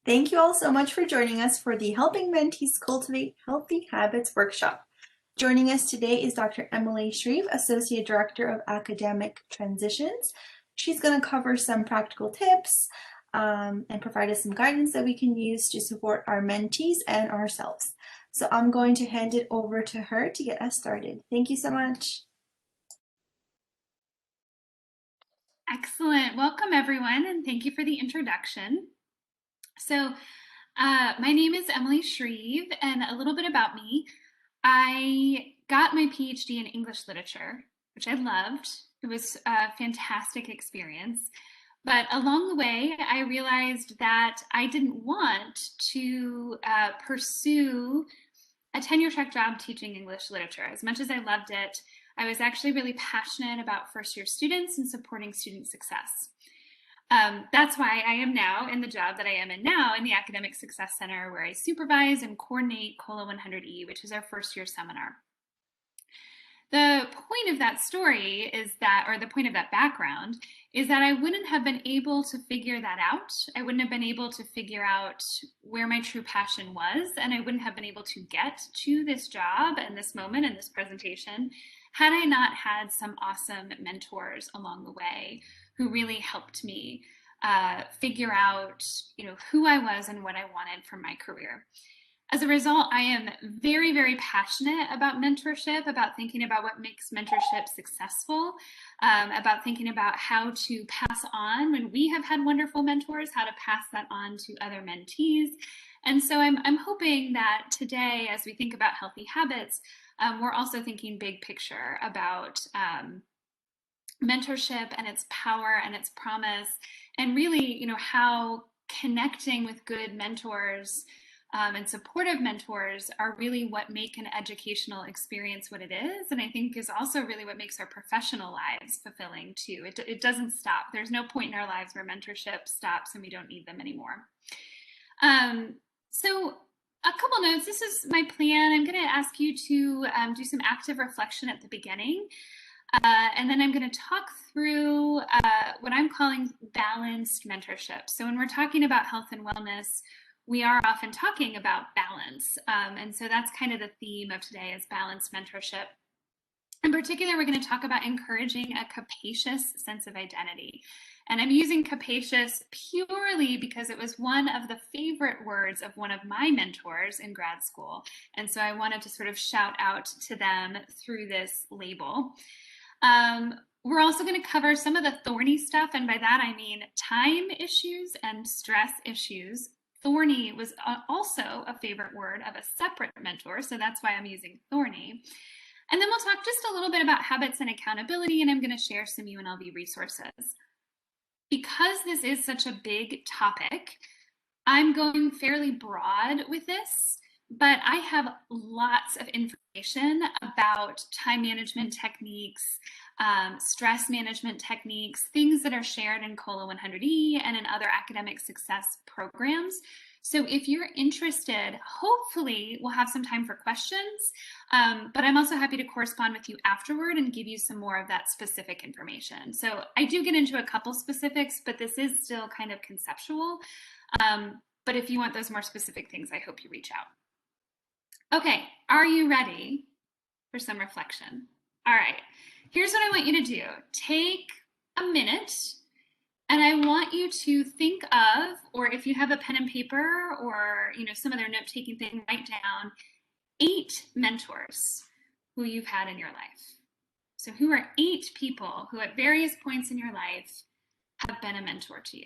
Thank you all so much for joining us for the Helping Mentees Cultivate Healthy Habits workshop. Joining us today is Dr. Emily Shreve, Associate Director of Academic Transitions. She's going to cover some practical tips and provide us some guidance that we can use to support our mentees and ourselves. So I'm going to hand it over to her to get us started. Thank you so much. Excellent. Welcome, everyone, and thank you for the introduction. So my name is Emily Shreve, and a little bit about me. I got my PhD in English literature, which I loved. It was a fantastic experience. But along the way, I realized that I didn't want to pursue a tenure-track job teaching English literature. As much as I loved it, I was actually really passionate about first-year students and supporting student success. That's why I am now in the job that I am in now in the Academic Success Center, where I supervise and coordinate COLA 100E, which is our first-year seminar. The point of that story is that, or the point of that background, is that I wouldn't have been able to figure that out. I wouldn't have been able to figure out where my true passion was, and I wouldn't have been able to get to this job and this moment and this presentation had I not had some awesome mentors along the way who really helped me figure out, who I was and what I wanted from my career. As a result, I am very, very passionate about mentorship, about thinking about what makes mentorship successful, about thinking about how to pass on when we have had wonderful mentors, how to pass that on to other mentees. And so I'm hoping that today, as we think about healthy habits, we're also thinking big picture about mentorship and its power and its promise, and really, how connecting with good mentors and supportive mentors are really what make an educational experience what it is, and I think is also really what makes our professional lives fulfilling too. It doesn't stop. There's no point in our lives where mentorship stops and we don't need them anymore. So a couple notes. This is my plan. I'm going to ask you to do some active reflection at the beginning. And then I'm going to talk through what I'm calling balanced mentorship. So when we're talking about health and wellness, we are often talking about balance. And so that's kind of the theme of today, is balanced mentorship. In particular, we're going to talk about encouraging a capacious sense of identity. And I'm using capacious purely because it was one of the favorite words of one of my mentors in grad school. And so I wanted to sort of shout out to them through this label. We're also going to cover some of the thorny stuff, and by that I mean time issues and stress issues. Thorny was also a favorite word of a separate mentor, so that's why I'm using thorny. And then we'll talk just a little bit about habits and accountability, and I'm going to share some UNLV resources. Because this is such a big topic, I'm going fairly broad with this, but I have lots of information about time management techniques, stress management techniques, things that are shared in COLA 100E and in other academic success programs. So if you're interested, hopefully we'll have some time for questions, but I'm also happy to correspond with you afterward and give you some more of that specific information. So I do get into a couple specifics, but this is still kind of conceptual. But if you want those more specific things, I hope you reach out. Okay, are you ready for some reflection? All right, here's what I want you to do. Take a minute, and I want you to think of, or if you have a pen and paper or some other note-taking thing, write down 8 mentors who you've had in your life. So who are 8 people who at various points in your life have been a mentor to you?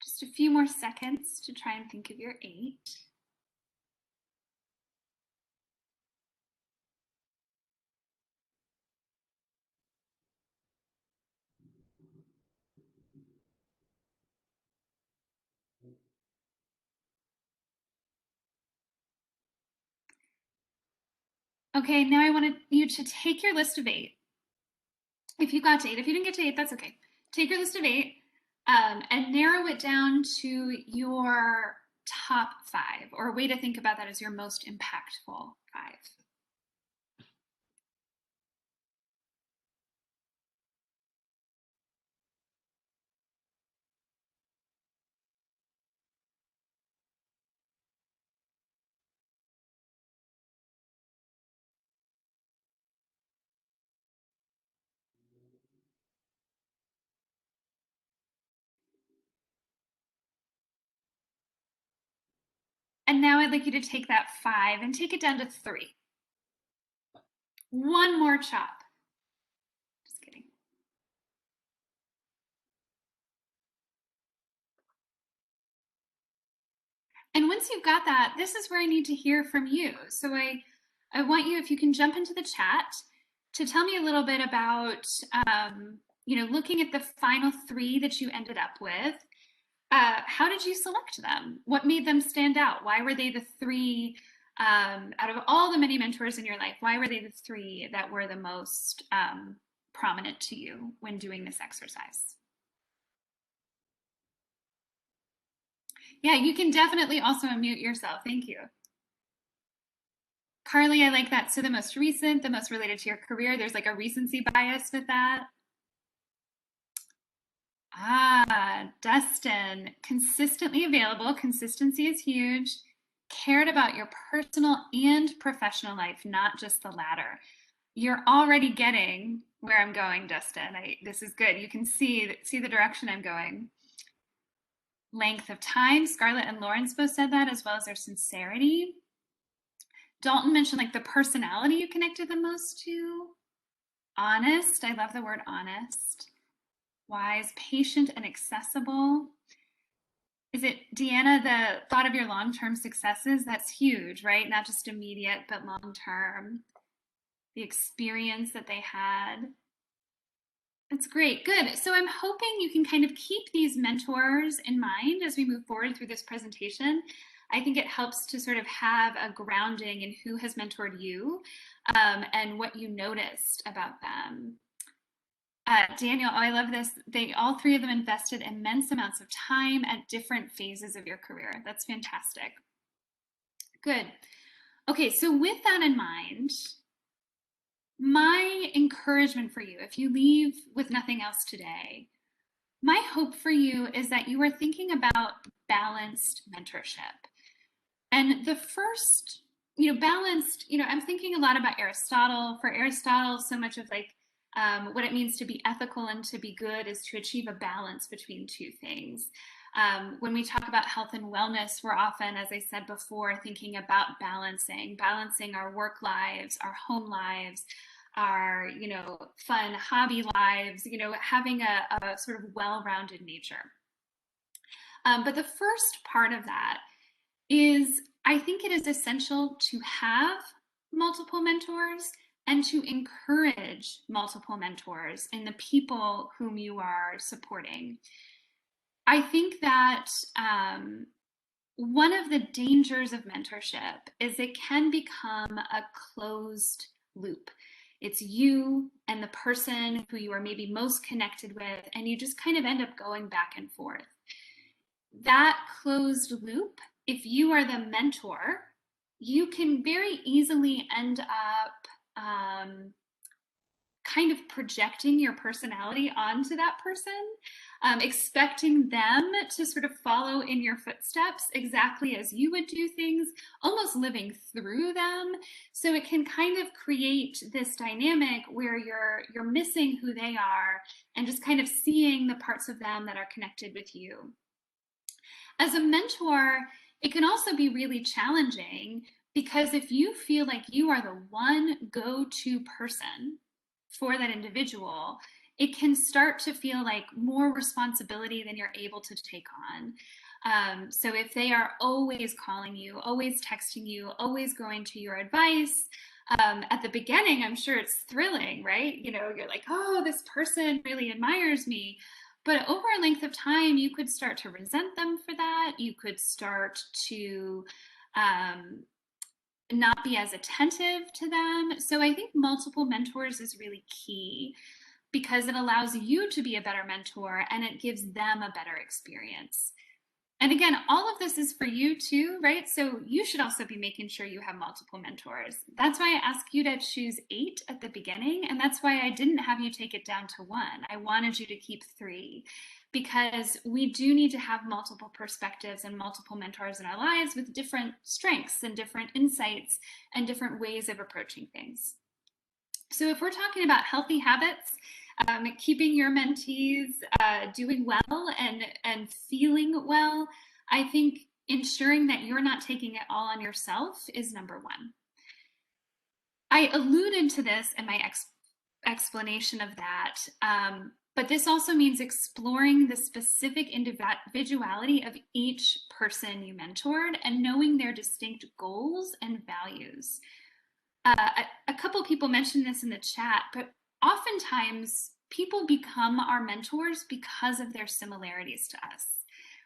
Just a few more seconds to try and think of your 8. Okay, now I want you to take your list of 8. If you got to 8, if you didn't get to 8, that's okay. Take your list of 8 and narrow it down to your top 5, or a way to think about that is your most impactful 5. And now I'd like you to take that 5 and take it down to 3. One more chop. Just kidding. And once you've got that, this is where I need to hear from you. So I want you, if you can jump into the chat, to tell me a little bit about, looking at the final 3 that you ended up with. How did you select them? What made them stand out? Why were they the 3 out of all the many mentors in your life? Why were they the 3 that were the most prominent to you when doing this exercise? Yeah, you can definitely also unmute yourself. Thank you. Carly, I like that. So the most recent, the most related to your career, there's like a recency bias with that. Dustin, consistently available. Consistency is huge. Cared about your personal and professional life, not just the latter. You're already getting where I'm going, Dustin. This is good. You can see the direction I'm going. Length of time. Scarlett and Lawrence both said that, as well as their sincerity. Dalton mentioned like the personality you connected the most to. Honest. I love the word honest. Wise, patient, and accessible. Is it, Deanna, the thought of your long-term successes? That's huge, right? Not just immediate, but long-term. The experience that they had. That's great. Good. So I'm hoping you can kind of keep these mentors in mind as we move forward through this presentation. I think it helps to sort of have a grounding in who has mentored you and what you noticed about them. Daniel, oh, I love this. All 3 of them invested immense amounts of time at different phases of your career. That's fantastic. Good. Okay, so with that in mind, my encouragement for you, if you leave with nothing else today, my hope for you is that you are thinking about balanced mentorship. And the first, balanced, I'm thinking a lot about Aristotle. For Aristotle, so much of like what it means to be ethical and to be good is to achieve a balance between 2 things. When we talk about health and wellness, we're often, as I said before, thinking about balancing our work lives, our home lives, our, fun hobby lives, having a sort of well-rounded nature. But the first part of that is, I think it is essential to have multiple mentors and to encourage multiple mentors in the people whom you are supporting. I think that one of the dangers of mentorship is it can become a closed loop. It's you and the person who you are maybe most connected with, and you just kind of end up going back and forth. That closed loop, if you are the mentor, you can very easily end up kind of projecting your personality onto that person, expecting them to sort of follow in your footsteps exactly as you would do things, almost living through them. So it can kind of create this dynamic where you're missing who they are and just kind of seeing the parts of them that are connected with you. As a mentor, it can also be really challenging because if you feel like you are the one go-to person for that individual, it can start to feel like more responsibility than you're able to take on. So if they are always calling you, always texting you, always going to your advice, at the beginning, I'm sure it's thrilling, right? You're like, oh, this person really admires me. But over a length of time, you could start to resent them for that. You could start to not be as attentive to them. So I think multiple mentors is really key because it allows you to be a better mentor and it gives them a better experience. And again, all of this is for you too, right? So you should also be making sure you have multiple mentors. That's why I asked you to choose 8 at the beginning. And that's why I didn't have you take it down to 1. I wanted you to keep 3 because we do need to have multiple perspectives and multiple mentors in our lives with different strengths and different insights and different ways of approaching things. So if we're talking about healthy habits, keeping your mentees doing well and feeling well, I think ensuring that you're not taking it all on yourself is number 1. I alluded to this in my explanation of that, but this also means exploring the specific individuality of each person you mentored and knowing their distinct goals and values. A couple people mentioned this in the chat, but oftentimes people become our mentors because of their similarities to us.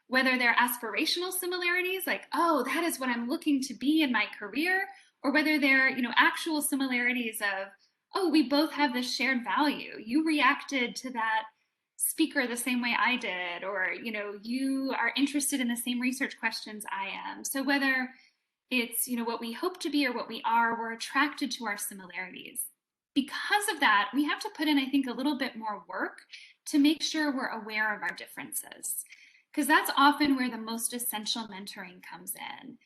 Whether they're aspirational similarities, like, oh, that is what I'm looking to be in my career, or whether they're, actual similarities of, oh, we both have this shared value. You reacted to that speaker the same way I did, or, you are interested in the same research questions I am. So whether it's what we hope to be or what we are, we're attracted to our similarities. Because of that, we have to put in, I think, a little bit more work to make sure we're aware of our differences, because that's often where the most essential mentoring comes in.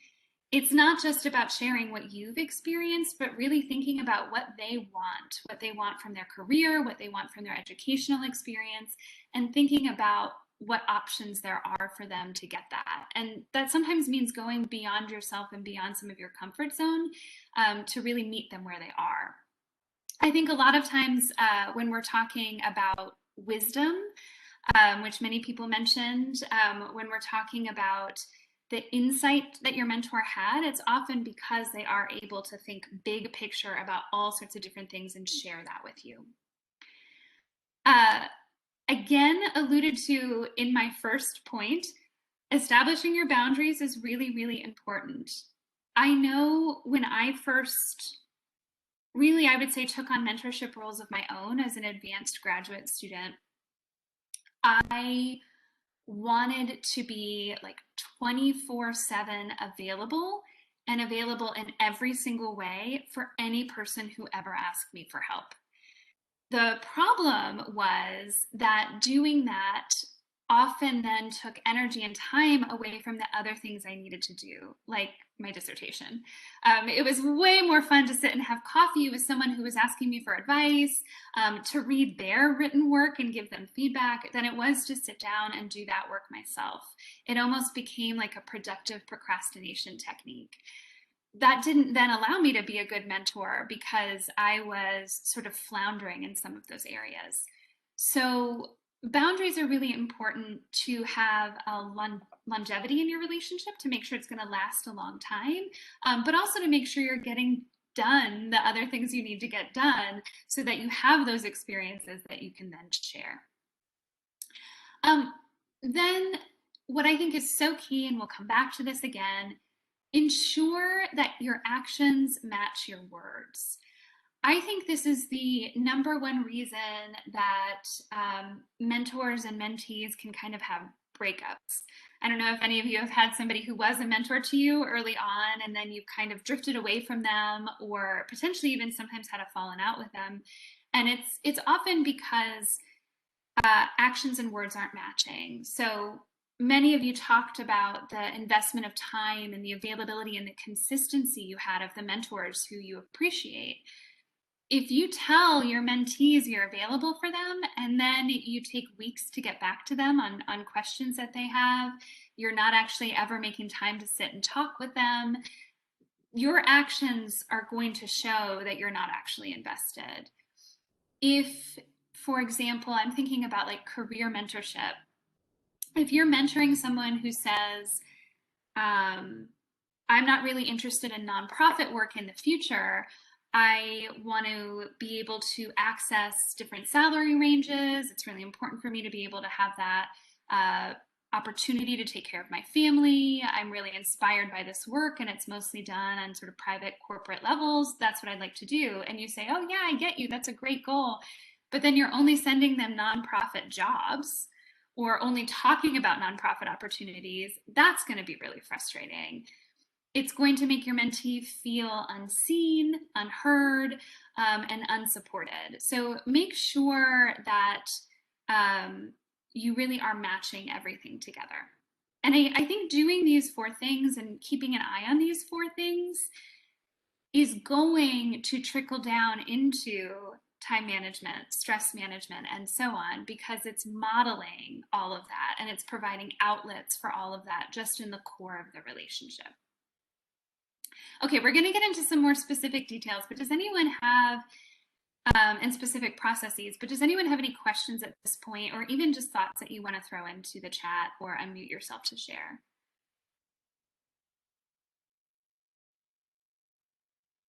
It's not just about sharing what you've experienced, but really thinking about what they want from their career, what they want from their educational experience, and thinking about what options there are for them to get that. And that sometimes means going beyond yourself and beyond some of your comfort zone to really meet them where they are. I think a lot of times when we're talking about wisdom, which many people mentioned, when we're talking about the insight that your mentor had, it's often because they are able to think big picture about all sorts of different things and share that with you. Again, alluded to in my first point, establishing your boundaries is really, really important. I know when I first really, I would say, took on mentorship roles of my own as an advanced graduate student, I wanted to be like 24/7 available and available in every single way for any person who ever asked me for help. The problem was that doing that often then took energy and time away from the other things I needed to do, like my dissertation. It was way more fun to sit and have coffee with someone who was asking me for advice, to read their written work and give them feedback, than it was to sit down and do that work myself. It almost became like a productive procrastination technique. That didn't then allow me to be a good mentor because I was sort of floundering in some of those areas. So boundaries are really important to have a longevity in your relationship, to make sure it's going to last a long time, but also to make sure you're getting done the other things you need to get done so that you have those experiences that you can then share. Then what I think is so key, and we'll come back to this again, ensure that your actions match your words. I think this is the number one reason that mentors and mentees can kind of have breakups. I don't know if any of you have had somebody who was a mentor to you early on and then you kind of drifted away from them, or potentially even sometimes had a fallen out with them. And it's often because actions and words aren't matching. So many of you talked about the investment of time and the availability and the consistency you had of the mentors who you appreciate. If you tell your mentees you're available for them and then you take weeks to get back to them on questions that they have, you're not actually ever making time to sit and talk with them, your actions are going to show that you're not actually invested. If, for example, I'm thinking about like career mentorship, if you're mentoring someone who says, I'm not really interested in nonprofit work in the future, I want to be able to access different salary ranges, it's really important for me to be able to have that opportunity to take care of my family. I'm really inspired by this work and it's mostly done on sort of private corporate levels. That's what I'd like to do. And you say, oh yeah, I get you. That's a great goal. But then you're only sending them nonprofit jobs or only talking about nonprofit opportunities. That's going to be really frustrating. It's going to make your mentee feel unseen, unheard, and unsupported. So make sure that you really are matching everything together. And I think doing these 4 things and keeping an eye on these 4 things is going to trickle down into time management, stress management, and so on, because it's modeling all of that and it's providing outlets for all of that just in the core of the relationship. Okay, we're going to get into some more specific details, but does anyone have, and specific processes, but does anyone have any questions at this point, or even just thoughts that you want to throw into the chat or unmute yourself to share?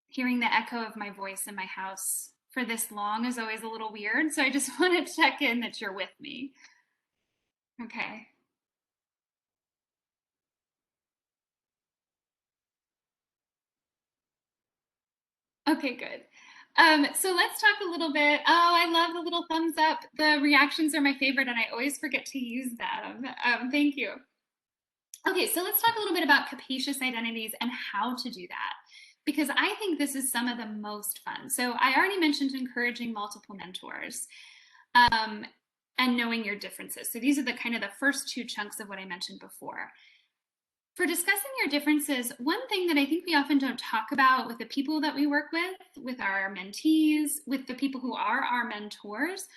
Hearing the echo of my voice in my house for this long is always a little weird, so I just want to check in that you're with me. Okay. Okay, good. So let's talk a little bit. Oh, I love the little thumbs up. The reactions are my favorite, and I always forget to use them. Thank you. Okay, so let's talk a little bit about capacious identities and how to do that, because I think this is some of the most fun. So I already mentioned encouraging multiple mentors and knowing your differences. So these are the kind of the first 2 chunks of what I mentioned before. For discussing your differences, one thing that I think we often don't talk about with the people that we work with our mentees, with the people who are our mentors,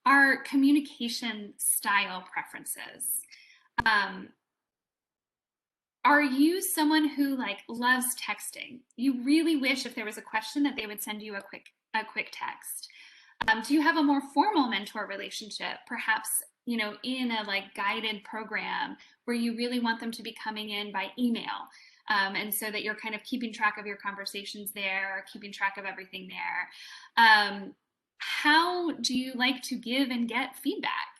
are communication style preferences. Are you someone who loves texting? You really wish if there was a question that they would send you a quick text. Do you have a more formal mentor relationship, perhaps in a guided program where you really want them to be coming in by email, and so that you're kind of keeping track of your conversations there, keeping track of everything there? How do you like to give and get feedback?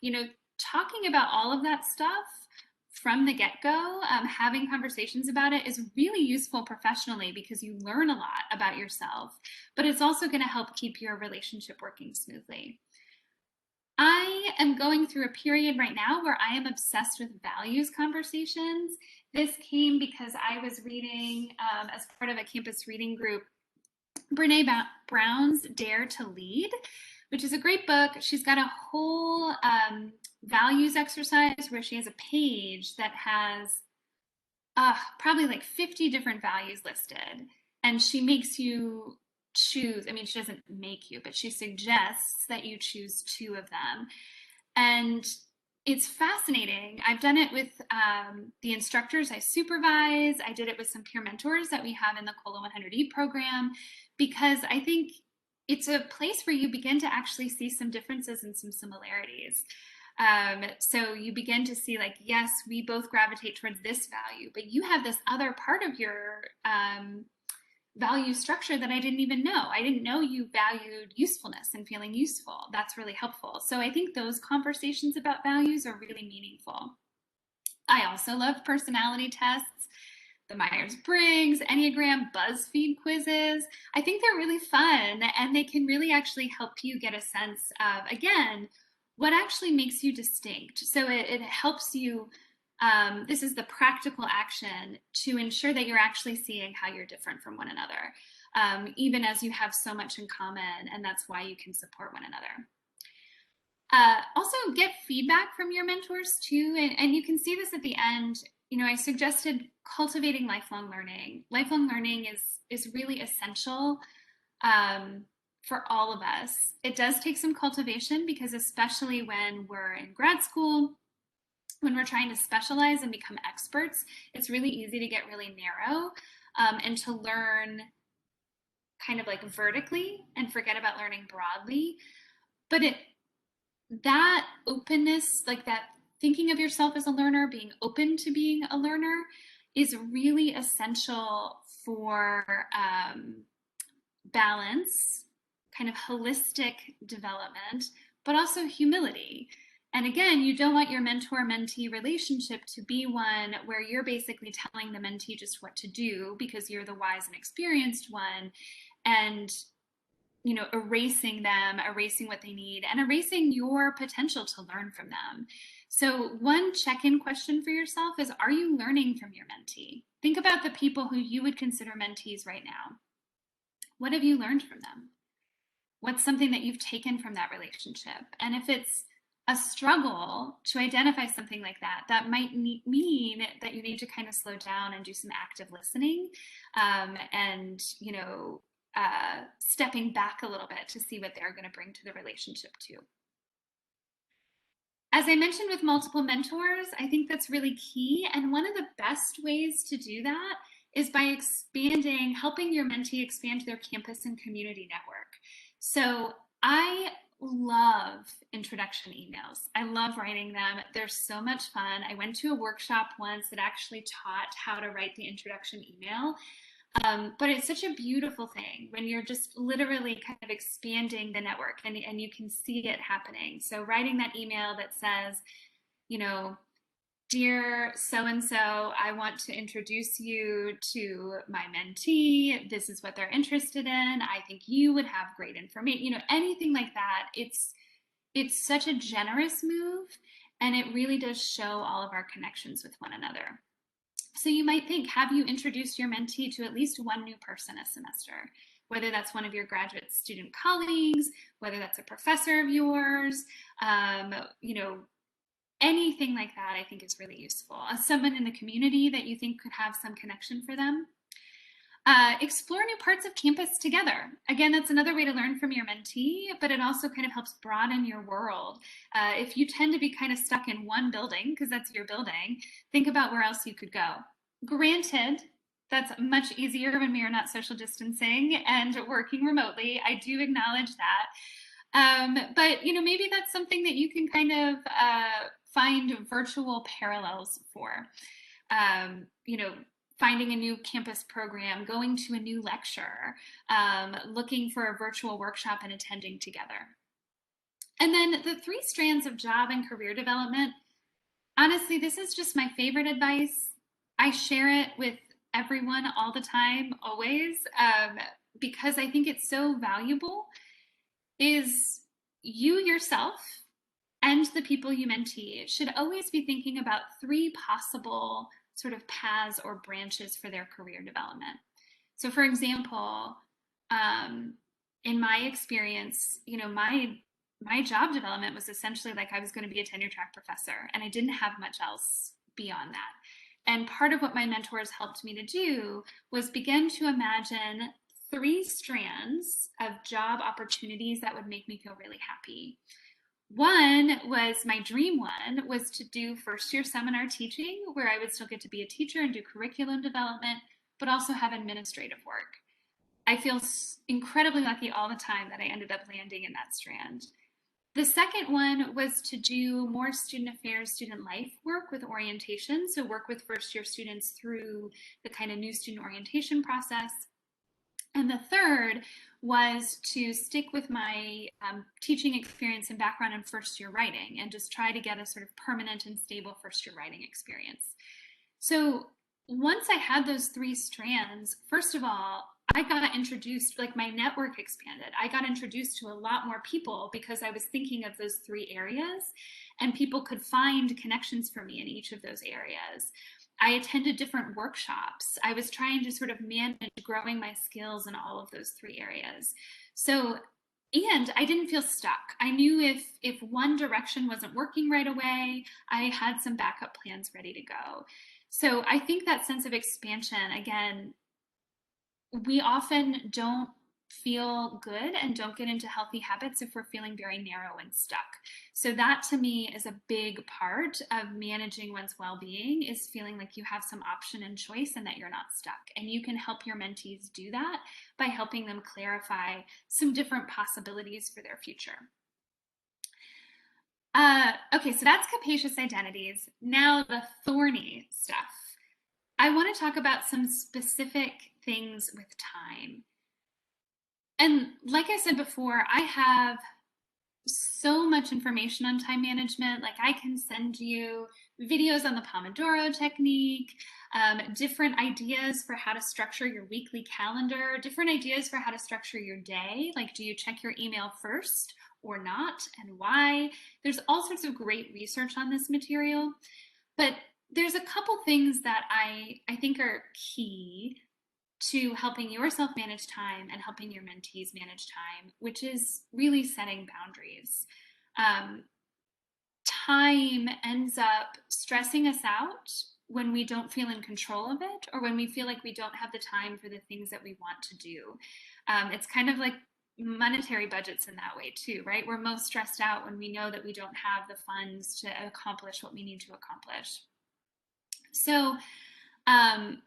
Talking about all of that stuff from the get-go, having conversations about it is really useful professionally because you learn a lot about yourself, but it's also going to help keep your relationship working smoothly. I am going through a period right now where I am obsessed with values conversations. This came because I was reading, as part of a campus reading group, Brene Brown's Dare to Lead, which is a great book. She's got a whole values exercise where she has a page that has probably 50 different values listed, and she makes you choose. I mean, she doesn't make you, but she suggests that you choose 2 of them. And it's fascinating. I've done it with the instructors I supervise. I did it with some peer mentors that we have in the COLA 100E program, because I think it's a place where you begin to actually see some differences and some similarities. So you begin to see yes, we both gravitate towards this value, but you have this other part of your value structure that I didn't even know. I didn't know you valued usefulness and feeling useful. That's really helpful. So I think those conversations about values are really meaningful. I also love personality tests, the Myers-Briggs, Enneagram, BuzzFeed quizzes. I think they're really fun, and they can really actually help you get a sense of, again, what actually makes you distinct. So it helps you, this is the practical action to ensure that you're actually seeing how you're different from one another, even as you have so much in common, and that's why you can support one another. Also get feedback from your mentors too, and you can see this at the end. I suggested cultivating lifelong learning. Lifelong learning is really essential for all of us. It does take some cultivation, because especially when we're in grad school, when we're trying to specialize and become experts, it's really easy to get really narrow and to learn kind of vertically and forget about learning broadly. But that openness, that thinking of yourself as a learner, being open to being a learner, is really essential for balance, kind of holistic development, but also humility. And again, you don't want your mentor-mentee relationship to be one where you're basically telling the mentee just what to do because you're the wise and experienced one, and erasing them, erasing what they need, and erasing your potential to learn from them. So one check-in question for yourself is, are you learning from your mentee? Think about the people who you would consider mentees right now. What have you learned from them? What's something that you've taken from that relationship? And if it's a struggle to identify something like that, that might mean that you need to kind of slow down and do some active listening, and stepping back a little bit to see what they're going to bring to the relationship too. As I mentioned with multiple mentors, I think that's really key. And one of the best ways to do that is by helping your mentee expand their campus and community network. So I love introduction emails. I love writing them. They're so much fun. I went to a workshop once that actually taught how to write the introduction email. But it's such a beautiful thing when you're just literally kind of expanding the network and you can see it happening. So writing that email that says, dear so-and-so, I want to introduce you to my mentee. This is what they're interested in. I think you would have great information, anything like that. It's such a generous move, and it really does show all of our connections with one another. So you might think, have you introduced your mentee to at least one new person a semester? Whether that's one of your graduate student colleagues, whether that's a professor of yours, anything like that I think is really useful. Someone in the community that you think could have some connection for them. Explore new parts of campus together. Again, that's another way to learn from your mentee, but it also kind of helps broaden your world. If you tend to be kind of stuck in one building, because that's your building, think about where else you could go. Granted, that's much easier when we are not social distancing and working remotely. I do acknowledge that. But maybe that's something that you can kind of find virtual parallels for. Finding a new campus program, going to a new lecture, looking for a virtual workshop and attending together. And then the 3 strands of job and career development. Honestly, this is just my favorite advice. I share it with everyone all the time, always, because I think it's so valuable. Is you yourself and the people you mentee should always be thinking about 3 possible sort of paths or branches for their career development. So for example, in my experience, my job development was essentially like I was going to be a tenure track professor, and I didn't have much else beyond that. And part of what my mentors helped me to do was begin to imagine 3 strands of job opportunities that would make me feel really happy. One was, my dream one was to do first-year seminar teaching, where I would still get to be a teacher and do curriculum development, but also have administrative work. I feel incredibly lucky all the time that I ended up landing in that strand. The second one was to do more student affairs, student life work with orientation, so work with first-year students through the kind of new student orientation process. And the third was to stick with my teaching experience and background in first-year writing and just try to get a sort of permanent and stable first-year writing experience. So once I had those 3 strands, first of all, I got introduced, like my network expanded. I got introduced to a lot more people because I was thinking of those 3 areas, and people could find connections for me in each of those areas. I attended different workshops. I was trying to sort of manage growing my skills in all of those 3 areas. So, and I didn't feel stuck. I knew if one direction wasn't working right away, I had some backup plans ready to go. So I think that sense of expansion, again, we often don't feel good and don't get into healthy habits if we're feeling very narrow and stuck. So that to me is a big part of managing one's well-being, is feeling like you have some option and choice and that you're not stuck. And you can help your mentees do that by helping them clarify some different possibilities for their future. Okay, so that's capacious identities. Now the thorny stuff. I want to talk about some specific things with time. And like I said before, I have so much information on time management. Like I can send you videos on the Pomodoro technique, different ideas for how to structure your weekly calendar, different ideas for how to structure your day. Like, do you check your email first or not, and why? There's all sorts of great research on this material, but there's a couple things that I think are key to helping yourself manage time and helping your mentees manage time, which is really setting boundaries. Um, Time ends up stressing us out when we don't feel in control of it, or when we feel like we don't have the time for the things that we want to do. It's kind of like monetary budgets in that way too, right? We're most stressed out when we know that we don't have the funds to accomplish what we need to accomplish. So, um,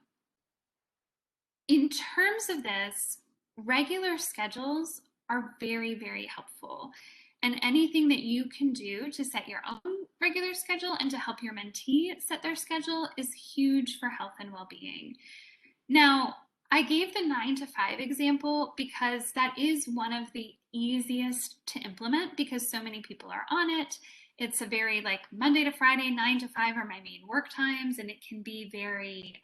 in terms of this, regular schedules are very, very helpful. And anything that you can do to set your own regular schedule and to help your mentee set their schedule is huge for health and well being. Now, I gave the 9 to 5 example because that is one of the easiest to implement because so many people are on it. It's a very like Monday to Friday, 9 to 5 are my main work times, and it can be very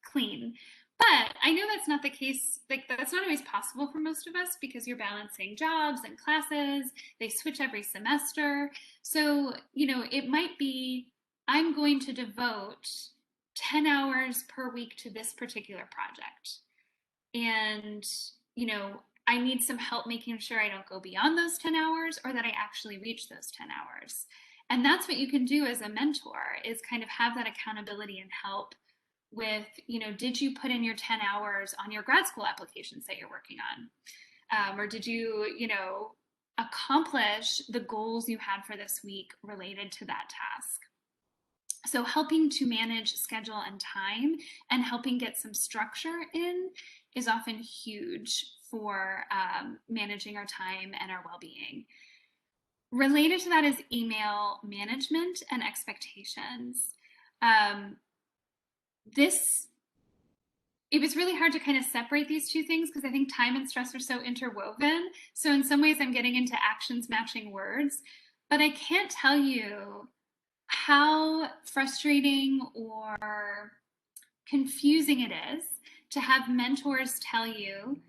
clean. But I know that's not the case. Like, that's not always possible for most of us because you're balancing jobs and classes. They switch every semester. So, it might be I'm going to devote 10 hours per week to this particular project. And, I need some help making sure I don't go beyond those 10 hours or that I actually reach those 10 hours. And that's what you can do as a mentor is kind of have that accountability and help with, did you put in your 10 hours on your grad school applications that you're working on? Or did you, accomplish the goals you had for this week related to that task? So helping to manage schedule and time and helping get some structure in is often huge for managing our time and our well-being. Related to that is email management and expectations. This it was really hard to kind of separate these two things because I think time and stress are so interwoven. So in some ways, I'm getting into actions matching words, but I can't tell you how frustrating or confusing it is to have mentors tell you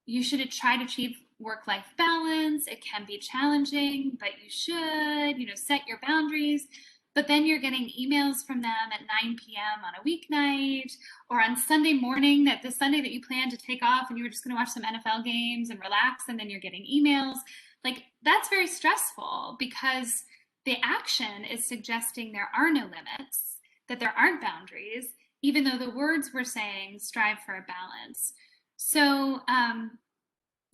you should try to achieve work-life balance. It can be challenging, but you should, set your boundaries. But then you're getting emails from them at 9 p.m. on a weeknight or on Sunday morning, that the Sunday that you plan to take off and you were just going to watch some NFL games and relax, and then you're getting emails. Like, that's very stressful because the action is suggesting there are no limits, that there aren't boundaries, even though the words were saying strive for a balance. So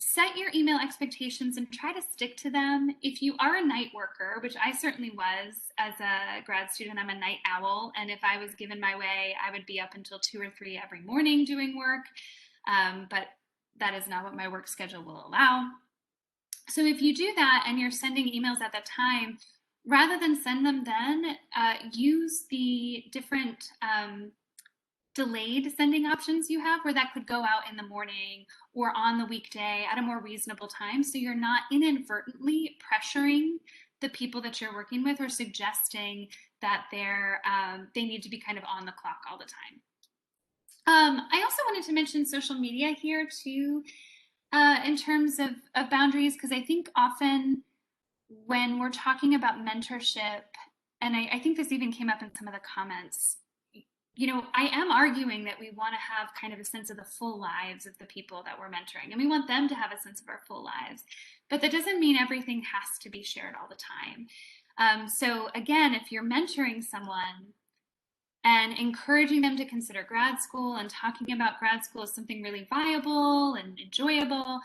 set your email expectations and try to stick to them. If you are a night worker, which I certainly was as a grad student, I'm a night owl. And if I was given my way, I would be up until 2 or 3 every morning doing work. But that is not what my work schedule will allow. So if you do that and you're sending emails at that time, rather than send them then, use the different delayed sending options you have where that could go out in the morning or on the weekday at a more reasonable time, so you're not inadvertently pressuring the people that you're working with or suggesting that they need to be kind of on the clock all the time. I also wanted to mention social media here too, in terms of boundaries, because I think often when we're talking about mentorship, and I think this even came up in some of the comments, I am arguing that we want to have kind of a sense of the full lives of the people that we're mentoring, and we want them to have a sense of our full lives. But that doesn't mean everything has to be shared all the time. So again, if you're mentoring someone and encouraging them to consider grad school and talking about grad school as something really viable and enjoyable,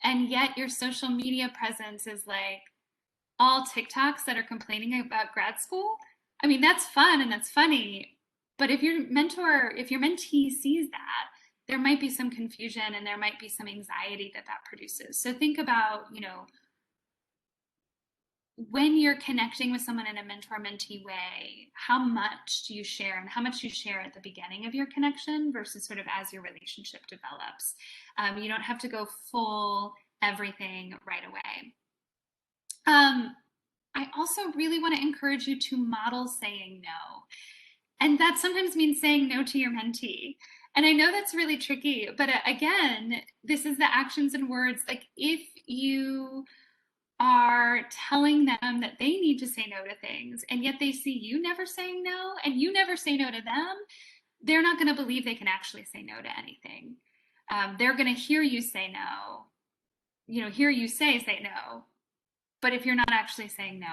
and yet your social media presence is like all TikToks that are complaining about grad school, I mean, that's fun and that's funny. But if your mentee sees that, there might be some confusion and there might be some anxiety that produces. So think about, when you're connecting with someone in a mentor-mentee way, how much do you share and how much you share at the beginning of your connection versus sort of as your relationship develops. You don't have to go full everything right away. Um, I also really want to encourage you to model saying no. And that sometimes means saying no to your mentee. And I know that's really tricky, but again, this is the actions and words. Like if you are telling them that they need to say no to things, and yet they see you never saying no, and you never say no to them, they're not going to believe they can actually say no to anything. They're going to hear you say no, hear you say no. But if you're not actually saying no,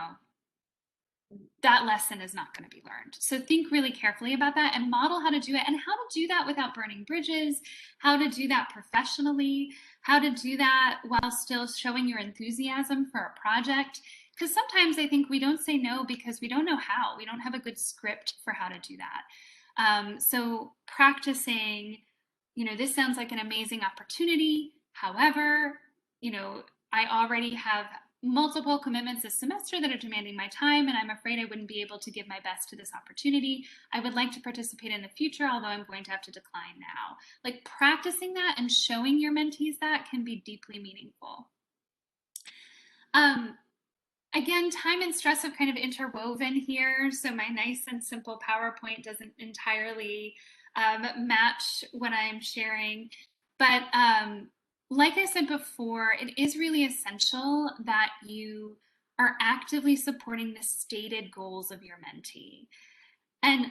that lesson is not going to be learned. So think really carefully about that and model how to do it, and how to do that without burning bridges, how to do that professionally, how to do that while still showing your enthusiasm for a project. Because sometimes I think we don't say no because we don't know how. We don't have a good script for how to do that. So practicing, this sounds like an amazing opportunity. However, I already have multiple commitments this semester that are demanding my time, and I'm afraid I wouldn't be able to give my best to this opportunity. I would like to participate in the future, although I'm going to have to decline now. Like practicing that and showing your mentees that can be deeply meaningful. Again, time and stress have kind of interwoven here, so my nice and simple PowerPoint doesn't entirely match what I'm sharing. But like I said before, it is really essential that you are actively supporting the stated goals of your mentee. And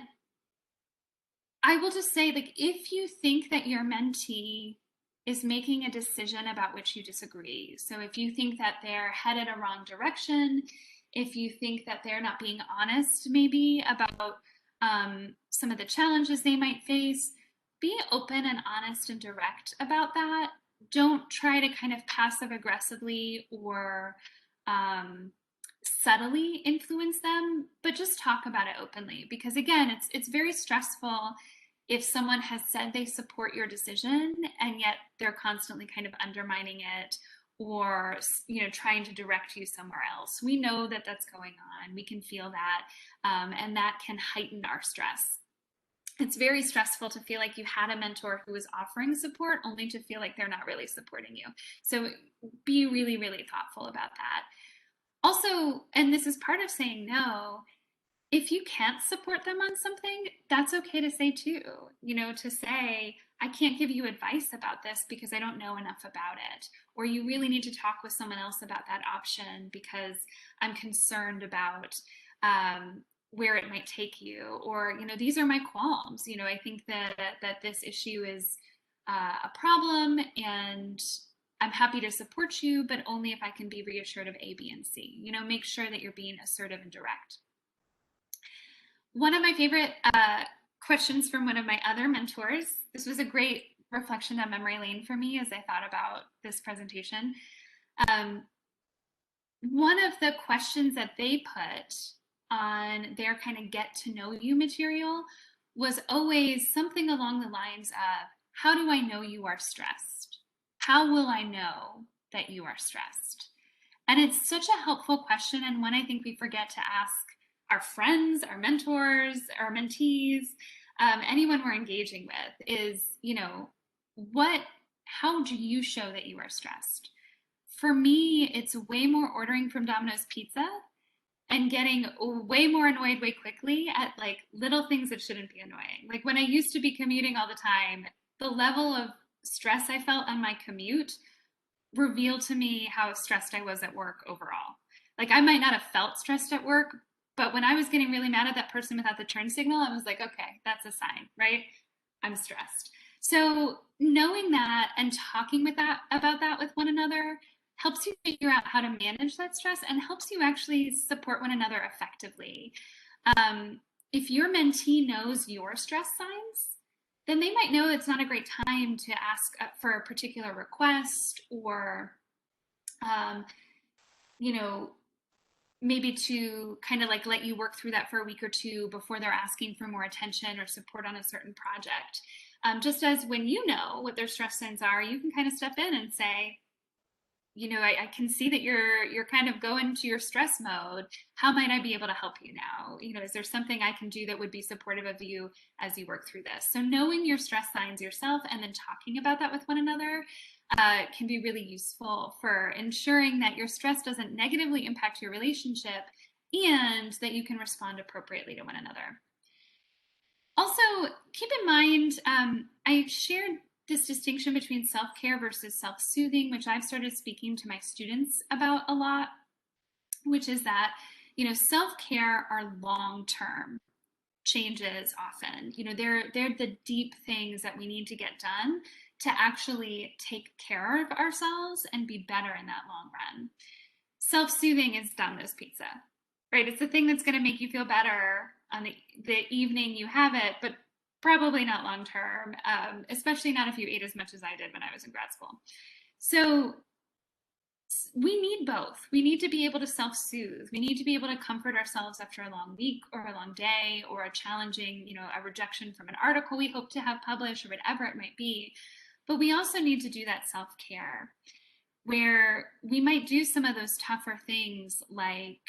I will just say, like, if you think that your mentee is making a decision about which you disagree, so if you think that they're headed a wrong direction, if you think that they're not being honest maybe about some of the challenges they might face, be open and honest and direct about that. Don't try to kind of passive aggressively or subtly influence them, but just talk about it openly. Because again, it's very stressful if someone has said they support your decision and yet they're constantly kind of undermining it, or trying to direct you somewhere else. We know that that's going on. We can feel that, and that can heighten our stress. It's very stressful to feel like you had a mentor who was offering support only to feel like they're not really supporting you. So be really, really thoughtful about that. Also, and this is part of saying no, if you can't support them on something, that's okay to say too. To say, I can't give you advice about this because I don't know enough about it. Or you really need to talk with someone else about that option because I'm concerned about where it might take you. Or, these are my qualms. I think that this issue is a problem, and I'm happy to support you, but only if I can be reassured of A, B, and C. Make sure that you're being assertive and direct. One of my favorite questions from one of my other mentors, this was a great reflection on memory lane for me as I thought about this presentation. One of the questions that they put on their kind of get to know you material was always something along the lines of, how do I know you are stressed? How will I know that you are stressed? And it's such a helpful question, and one I think we forget to ask our friends, our mentors, our mentees, anyone we're engaging with is, how do you show that you are stressed? For me, it's way more ordering from Domino's Pizza and getting way more annoyed way quickly at like little things that shouldn't be annoying. Like when I used to be commuting all the time, the level of stress I felt on my commute revealed to me how stressed I was at work overall. Like I might not have felt stressed at work, but when I was getting really mad at that person without the turn signal, I was like, okay, that's a sign, right? I'm stressed. So knowing that and talking about that with one another helps you figure out how to manage that stress and helps you actually support one another effectively. If your mentee knows your stress signs, then they might know it's not a great time to ask for a particular request, or, maybe to kind of like let you work through that for a week or two before they're asking for more attention or support on a certain project. Just as when you know what their stress signs are, you can kind of step in and say, I can see that you're kind of going to your stress mode. How might I be able to help you now? Is there something I can do that would be supportive of you as you work through this? So knowing your stress signs yourself and then talking about that with one another can be really useful for ensuring that your stress doesn't negatively impact your relationship and that you can respond appropriately to one another. Also, keep in mind, I shared this distinction between self-care versus self-soothing, which I've started speaking to my students about a lot, which is that, self-care are long-term changes often. They're the deep things that we need to get done to actually take care of ourselves and be better in that long run. Self-soothing is Domino's pizza, right? It's the thing that's going to make you feel better on the evening you have it, but probably not long term, especially not if you ate as much as I did when I was in grad school. So we need both. We need to be able to self-soothe. We need to be able to comfort ourselves after a long week or a long day or a challenging, a rejection from an article we hope to have published or whatever it might be. But we also need to do that self-care where we might do some of those tougher things like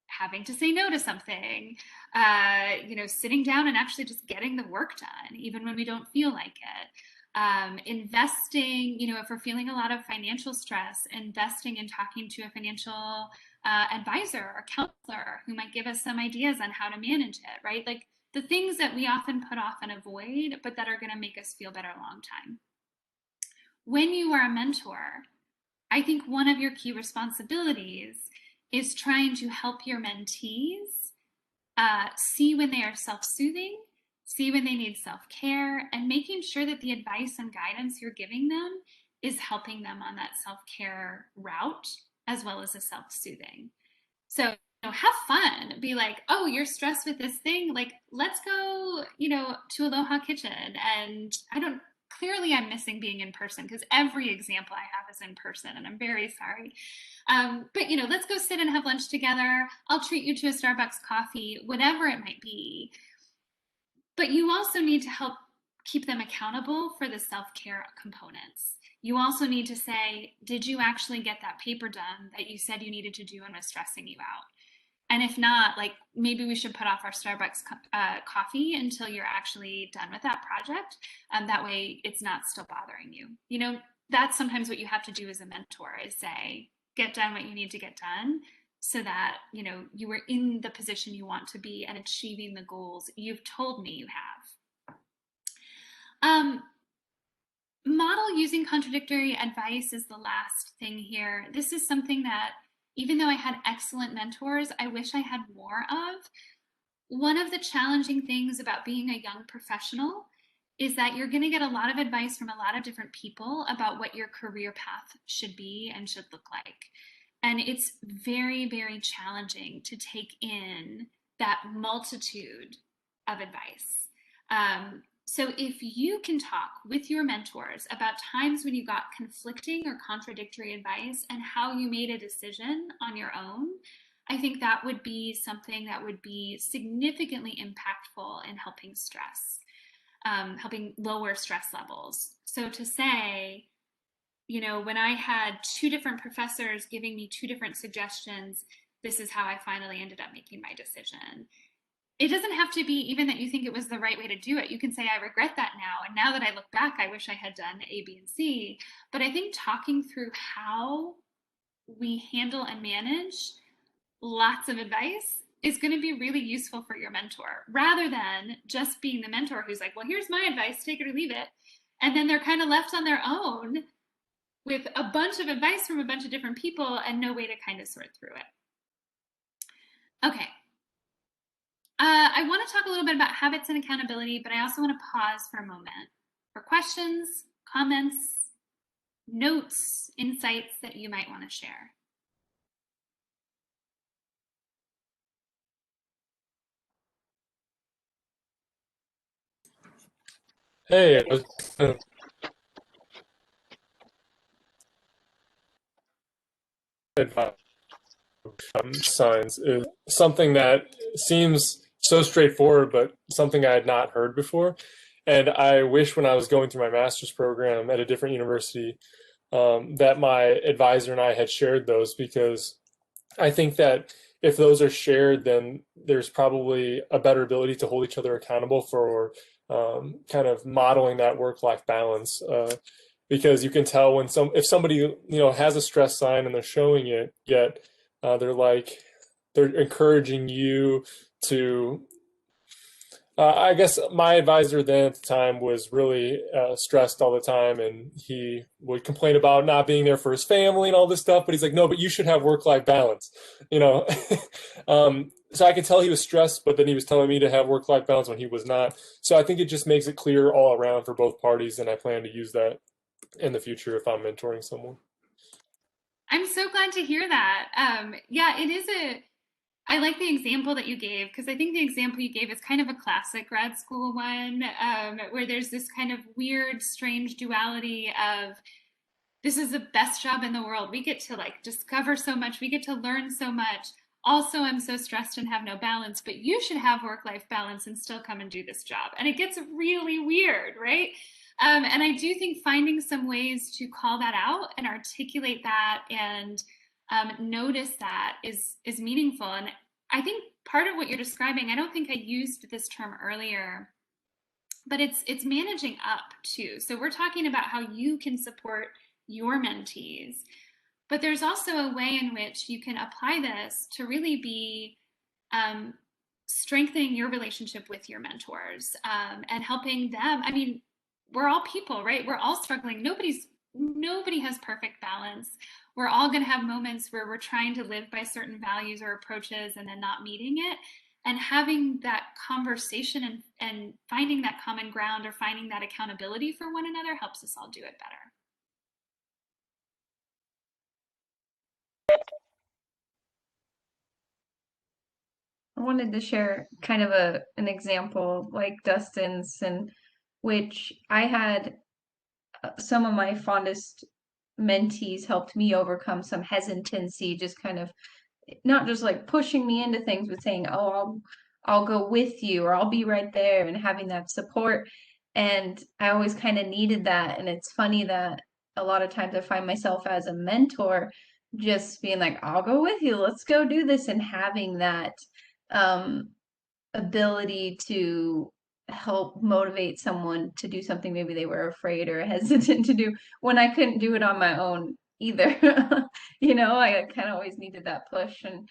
having to say no to something, sitting down and actually just getting the work done, even when we don't feel like it. Investing, if we're feeling a lot of financial stress, investing in talking to a financial advisor or counselor who might give us some ideas on how to manage it, right? Like the things that we often put off and avoid, but that are going to make us feel better a long time. When you are a mentor, I think one of your key responsibilities is trying to help your mentees see when they are self-soothing, see when they need self-care, and making sure that the advice and guidance you're giving them is helping them on that self-care route as well as a self-soothing. So have fun. Be like, oh, you're stressed with this thing. Like, let's go, to Aloha Kitchen. And clearly I'm missing being in person because every example I have is in person and I'm very sorry. But let's go sit and have lunch together. I'll treat you to a Starbucks coffee, whatever it might be. But you also need to help keep them accountable for the self-care components. You also need to say, did you actually get that paper done that you said you needed to do and was stressing you out? And if not, like maybe we should put off our Starbucks coffee until you're actually done with that project. That way it's not still bothering you. That's sometimes what you have to do as a mentor is say, get done what you need to get done so that, you are in the position you want to be and achieving the goals you've told me you have. Model using contradictory advice is the last thing here. This is something that, even though I had excellent mentors, I wish I had more of. One of the challenging things about being a young professional is that you're going to get a lot of advice from a lot of different people about what your career path should be and should look like. And it's very, very challenging to take in that multitude of advice. So if you can talk with your mentors about times when you got conflicting or contradictory advice and how you made a decision on your own, I think that would be something that would be significantly impactful in helping stress, helping lower stress levels. So to say, when I had two different professors giving me two different suggestions, this is how I finally ended up making my decision. It doesn't have to be even that you think it was the right way to do it. You can say, I regret that now. And now that I look back, I wish I had done A, B, and C. But I think talking through how we handle and manage lots of advice is going to be really useful for your mentor, rather than just being the mentor who's like, well, here's my advice, take it or leave it. And then they're kind of left on their own with a bunch of advice from a bunch of different people and no way to kind of sort through it. Okay. I want to talk a little bit about habits and accountability, but I also want to pause for a moment for questions, comments, notes, insights that you might want to share. Hey, signs is something that seems so straightforward, but something I had not heard before. And I wish when I was going through my master's program at a different university that my advisor and I had shared those, because I think that if those are shared, then there's probably a better ability to hold each other accountable for kind of modeling that work-life balance. Because you can tell when if somebody has a stress sign and they're showing it, yet they're encouraging you to. I guess my advisor then at the time was really stressed all the time, and he would complain about not being there for his family and all this stuff. But he's like, no, but you should have work-life balance, you know. So I could tell he was stressed, but then he was telling me to have work-life balance when he was not. So I think it just makes it clear all around for both parties, and I plan to use that in the future if I'm mentoring someone. I'm so glad to hear that. Yeah, it is I like the example that you gave, because I think the example you gave is kind of a classic grad school one, where there's this kind of weird, strange duality of this is the best job in the world. We get to like discover so much. We get to learn so much. Also, I'm so stressed and have no balance, but you should have work-life balance and still come and do this job. And it gets really weird, right? And I do think finding some ways to call that out and articulate that and notice that is meaningful. And I think part of what you're describing, I don't think I used this term earlier, but it's managing up too. So we're talking about how you can support your mentees, but there's also a way in which you can apply this to really be strengthening your relationship with your mentors and helping them. I mean, we're all people, right? We're all struggling. Nobody has perfect balance. We're all going to have moments where we're trying to live by certain values or approaches and then not meeting it. And having that conversation and finding that common ground or finding that accountability for one another helps us all do it better. I wanted to share kind of an example like Dustin's, in which I had some of my fondest mentees helped me overcome some hesitancy, just kind of not just like pushing me into things, but saying, "Oh, I'll go with you," or "I'll be right there," and having that support. And I always kind of needed that. And it's funny that a lot of times I find myself as a mentor just being like, "I'll go with you. Let's go do this," and having that um, ability to help motivate someone to do something maybe they were afraid or hesitant to do when I couldn't do it on my own either. I kind of always needed that push. And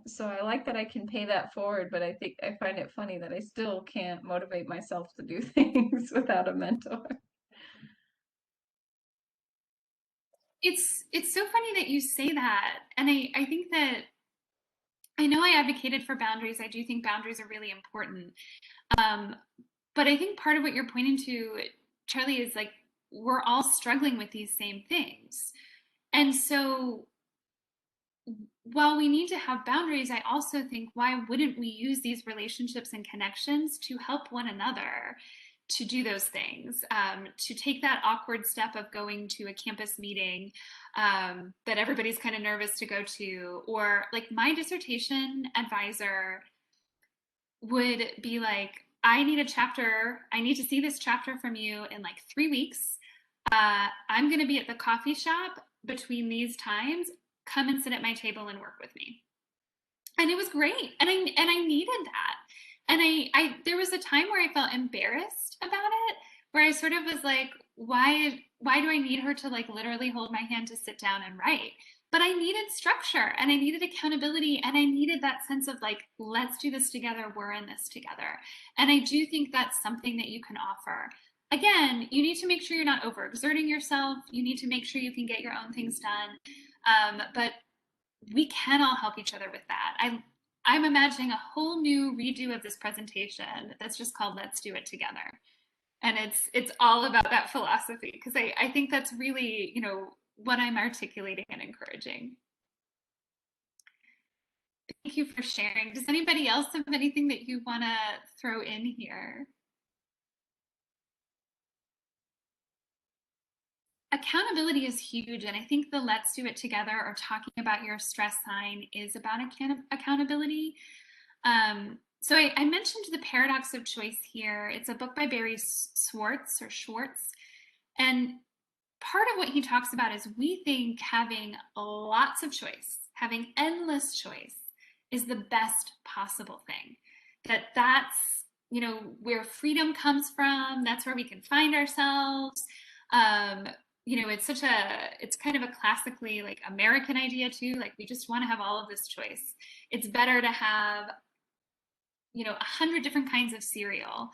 so I like that I can pay that forward, but I think I find it funny that I still can't motivate myself to do things without a mentor. It's so funny that you say that. And I think that I know I advocated for boundaries. I do think boundaries are really important. But I think part of what you're pointing to, Charlie, is like we're all struggling with these same things. And so while we need to have boundaries, I also think why wouldn't we use these relationships and connections to help one another to do those things, to take that awkward step of going to a campus meeting that everybody's kind of nervous to go to, or like my dissertation advisor would be like, I need a chapter. I need to see this chapter from you in like 3 weeks. I'm going to be at the coffee shop between these times. Come and sit at my table and work with me. And it was great. And I needed that. And I there was a time where I felt embarrassed about it, where I sort of was like, why do I need her to like literally hold my hand to sit down and write? But I needed structure and I needed accountability and I needed that sense of like, let's do this together. We're in this together. And I do think that's something that you can offer. Again, you need to make sure you're not overexerting yourself. You need to make sure you can get your own things done. But we can all help each other with that. I'm imagining a whole new redo of this presentation that's just called Let's Do It Together. And it's all about that philosophy, because I think that's really, what I'm articulating and encouraging. Thank you for sharing. Does anybody else have anything that you want to throw in here? Accountability is huge, and I think the Let's Do It Together or talking about your stress sign is about accountability. So I mentioned The Paradox of Choice here. It's a book by Barry Schwartz, and part of what he talks about is we think having lots of choice, having endless choice, is the best possible thing. That's, you know, where freedom comes from. That's where we can find ourselves. You know, it's kind of a classically like American idea too. Like we just want to have all of this choice. It's better to have, you know, 100 different kinds of cereal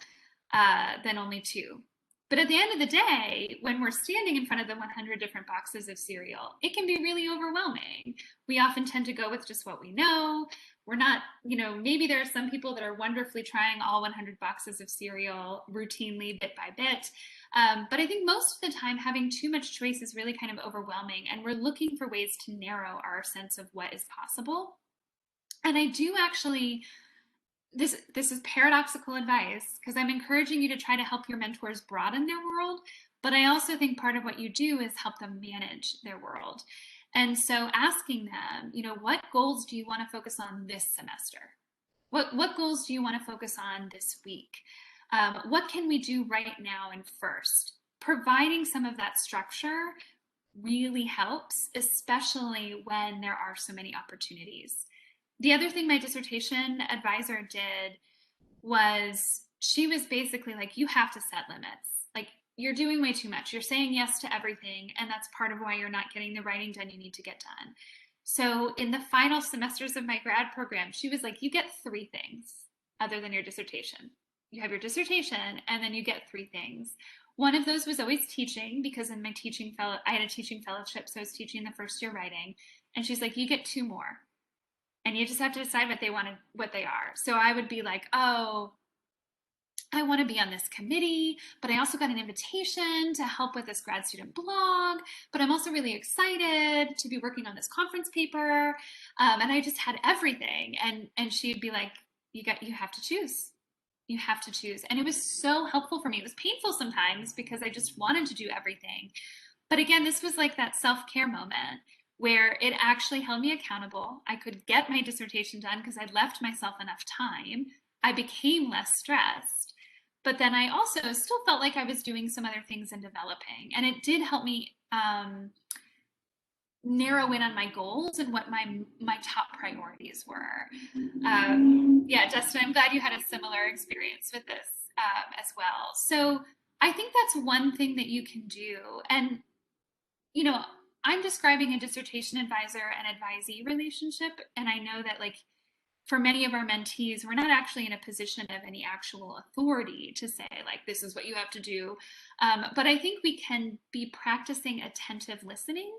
than only 2. But at the end of the day, when we're standing in front of the 100 different boxes of cereal, it can be really overwhelming. We often tend to go with just what we know. We're not, you know, maybe there are some people that are wonderfully trying all 100 boxes of cereal routinely, bit by bit. But I think most of the time, having too much choice is really kind of overwhelming. And we're looking for ways to narrow our sense of what is possible. And I do actually, this is paradoxical advice, because I'm encouraging you to try to help your mentors broaden their world, but I also think part of what you do is help them manage their world. And so asking them, you know, what goals do you want to focus on this semester? What goals do you want to focus on this week? What can we do right now and first? Providing some of that structure really helps, especially when there are so many opportunities. The other thing my dissertation advisor did was, she was basically like, you have to set limits. Like, you're doing way too much. You're saying yes to everything, and that's part of why you're not getting the writing done you need to get done. So in the final semesters of my grad program, she was like, you get 3 things other than your dissertation. You have your dissertation, and then you get 3 things. One of those was always teaching, because in my I had a teaching fellowship, so I was teaching the first year writing. And she's like, you get 2 more. And you just have to decide what they are. So I would be like, oh, I want to be on this committee, but I also got an invitation to help with this grad student blog, but I'm also really excited to be working on this conference paper. And I just had everything. And she'd be like, you have to choose. You have to choose. And it was so helpful for me. It was painful sometimes because I just wanted to do everything. But again, this was like that self-care moment where it actually held me accountable. I could get my dissertation done because I'd left myself enough time. I became less stressed, but then I also still felt like I was doing some other things and developing. And it did help me narrow in on my goals and what my top priorities were. Yeah, Dustin, I'm glad you had a similar experience with this as well. So I think that's one thing that you can do. And, you know, I'm describing a dissertation advisor and advisee relationship, and I know that, like, for many of our mentees, we're not actually in a position of any actual authority to say, like, this is what you have to do. But I think we can be practicing attentive listening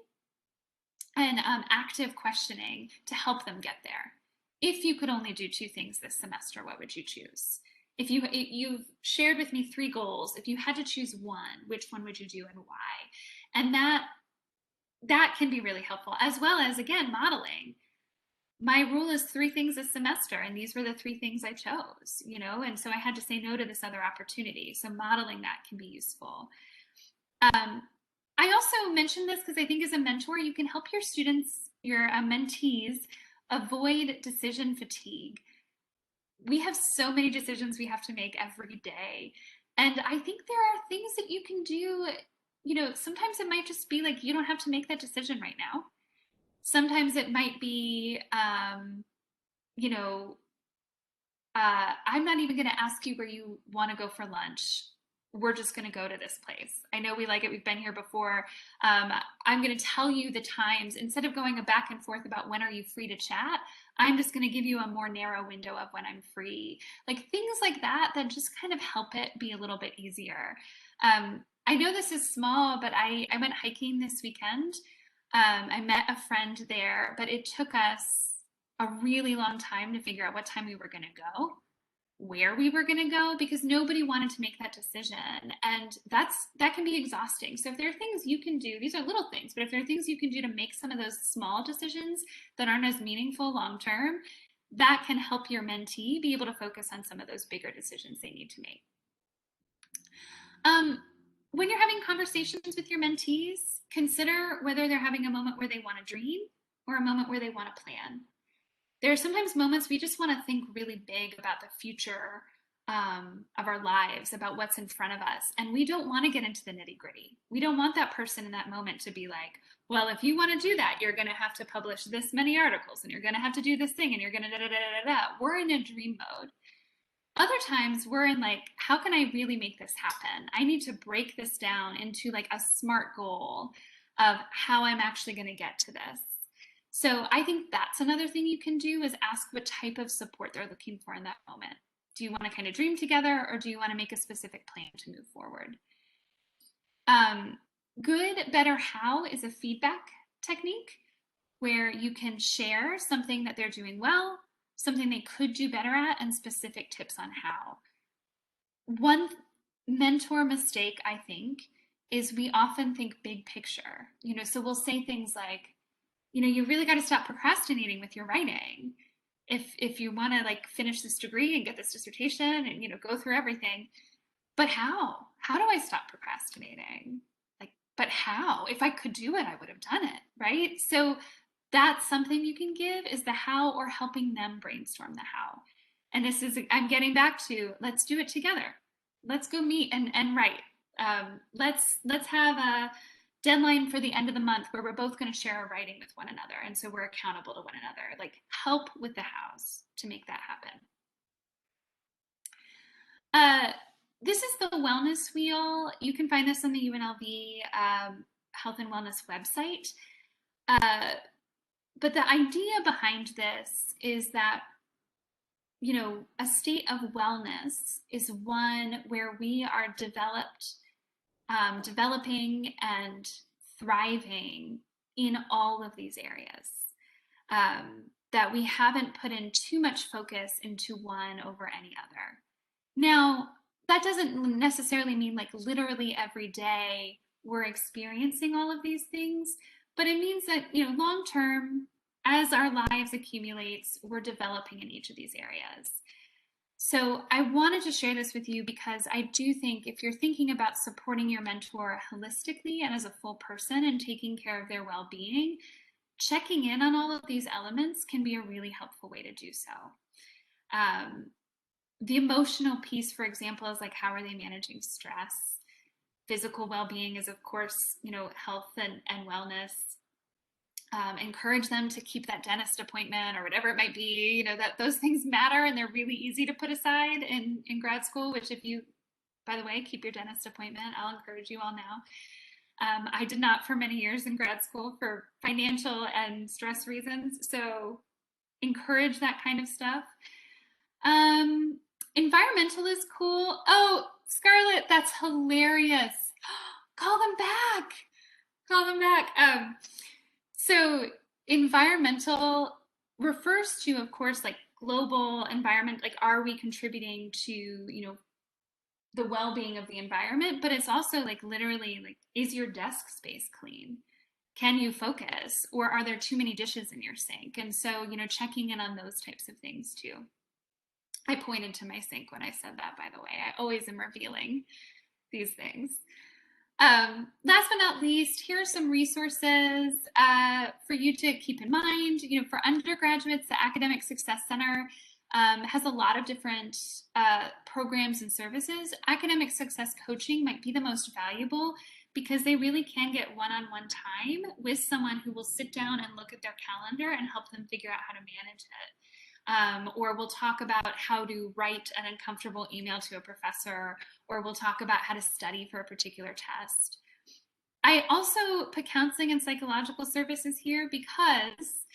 and active questioning to help them get there. If you could only do 2 things this semester, what would you choose? If you've shared with me 3 goals, if you had to choose one, which one would you do and why? And that can be really helpful, as well as, again, modeling. My rule is 3 things this semester, and these were the 3 things I chose, you know, and so I had to say no to this other opportunity. So modeling that can be useful. I also mentioned this because I think as a mentor, you can help your students, your mentees, avoid decision fatigue. We have so many decisions we have to make every day. And I think there are things that you can do. You know, sometimes it might just be like, you don't have to make that decision right now. Sometimes it might be, you know, I'm not even going to ask you where you want to go for lunch. We're just going to go to this place. I know we like it. We've been here before. I'm going to tell you the times. Instead of going back and forth about when are you free to chat, I'm just going to give you a more narrow window of when I'm free. Like things like that just kind of help it be a little bit easier. I know this is small, but I went hiking this weekend. I met a friend there, but it took us a really long time to figure out what time we were going to go, where we were going to go, because nobody wanted to make that decision. And that can be exhausting. So if there are things you can do, these are little things, but if there are things you can do to make some of those small decisions that aren't as meaningful long-term, that can help your mentee be able to focus on some of those bigger decisions they need to make. When you're having conversations with your mentees, consider whether they're having a moment where they want to dream or a moment where they want to plan. There are sometimes moments we just want to think really big about the future of our lives, about what's in front of us. And we don't want to get into the nitty gritty. We don't want that person in that moment to be like, well, if you want to do that, you're going to have to publish this many articles and you're going to have to do this thing and you're going to da da da da da. We're in a dream mode. Other times we're in like, how can I really make this happen? I need to break this down into like a SMART goal of how I'm actually going to get to this. So I think that's another thing you can do, is ask what type of support they're looking for in that moment. Do you want to kind of dream together, or do you want to make a specific plan to move forward? Good, better, how is a feedback technique where you can share something that they're doing well, something they could do better at, and specific tips on how. One mentor mistake, I think, is we often think big picture. So we'll say things like, you really got to stop procrastinating with your writing. If you want to like finish this degree and get this dissertation and go through everything, but how do I stop procrastinating? Like, but how? If I could do it, I would have done it, right? So that's something you can give, is the how, or helping them brainstorm the how. And this is, I'm getting back to, let's do it together. Let's go meet and write. Let's have a deadline for the end of the month where we're both going to share our writing with one another, and so we're accountable to one another. Like, help with the hows to make that happen. This is the wellness wheel. You can find this on the UNLV health and wellness website. But the idea behind this is that a state of wellness is one where we are developing and thriving in all of these areas, that we haven't put in too much focus into one over any other. Now, that doesn't necessarily mean like literally every day we're experiencing all of these things, but it means that, long term, as our lives accumulates, we're developing in each of these areas. So I wanted to share this with you because I do think if you're thinking about supporting your mentor holistically and as a full person and taking care of their well-being, checking in on all of these elements can be a really helpful way to do so. The emotional piece, for example, is like, how are they managing stress? Physical well-being is, of course, health and wellness. Encourage them to keep that dentist appointment or whatever it might be, that those things matter and they're really easy to put aside in grad school, which, if you, by the way, keep your dentist appointment, I'll encourage you all now. I did not for many years in grad school for financial and stress reasons. So encourage that kind of stuff. Environmental is cool. Oh, Scarlett, that's hilarious. Call them back. Call them back. So environmental refers to, of course, like global environment, like, are we contributing to, the well-being of the environment? But it's also like literally like, is your desk space clean? Can you focus? Or are there too many dishes in your sink? And so, checking in on those types of things too. I pointed to my sink when I said that, by the way. I always am revealing these things. Last but not least, here are some resources for you to keep in mind. For undergraduates, the Academic Success Center has a lot of different programs and services. Academic success coaching might be the most valuable because they really can get one-on-one time with someone who will sit down and look at their calendar and help them figure out how to manage it. Or we'll talk about how to write an uncomfortable email to a professor, or we'll talk about how to study for a particular test. I also put counseling and psychological services here because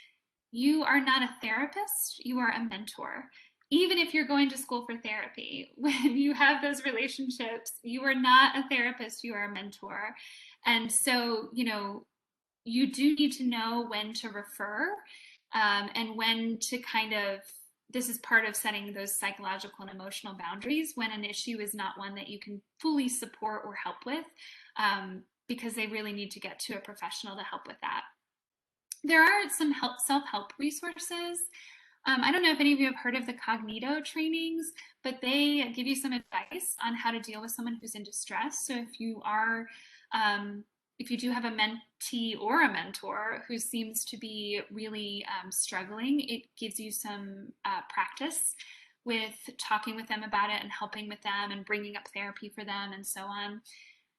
you are not a therapist, you are a mentor. Even if you're going to school for therapy, when you have those relationships, you are not a therapist, you are a mentor. And so, you do need to know when to refer. And when to this is part of setting those psychological and emotional boundaries when an issue is not one that you can fully support or help with, because they really need to get to a professional to help with that. There are some self-help resources. I don't know if any of you have heard of the Cognito trainings, but they give you some advice on how to deal with someone who's in distress. So if you do have a mentee or a mentor who seems to be really struggling, it gives you some practice with talking with them about it and helping with them and bringing up therapy for them and so on.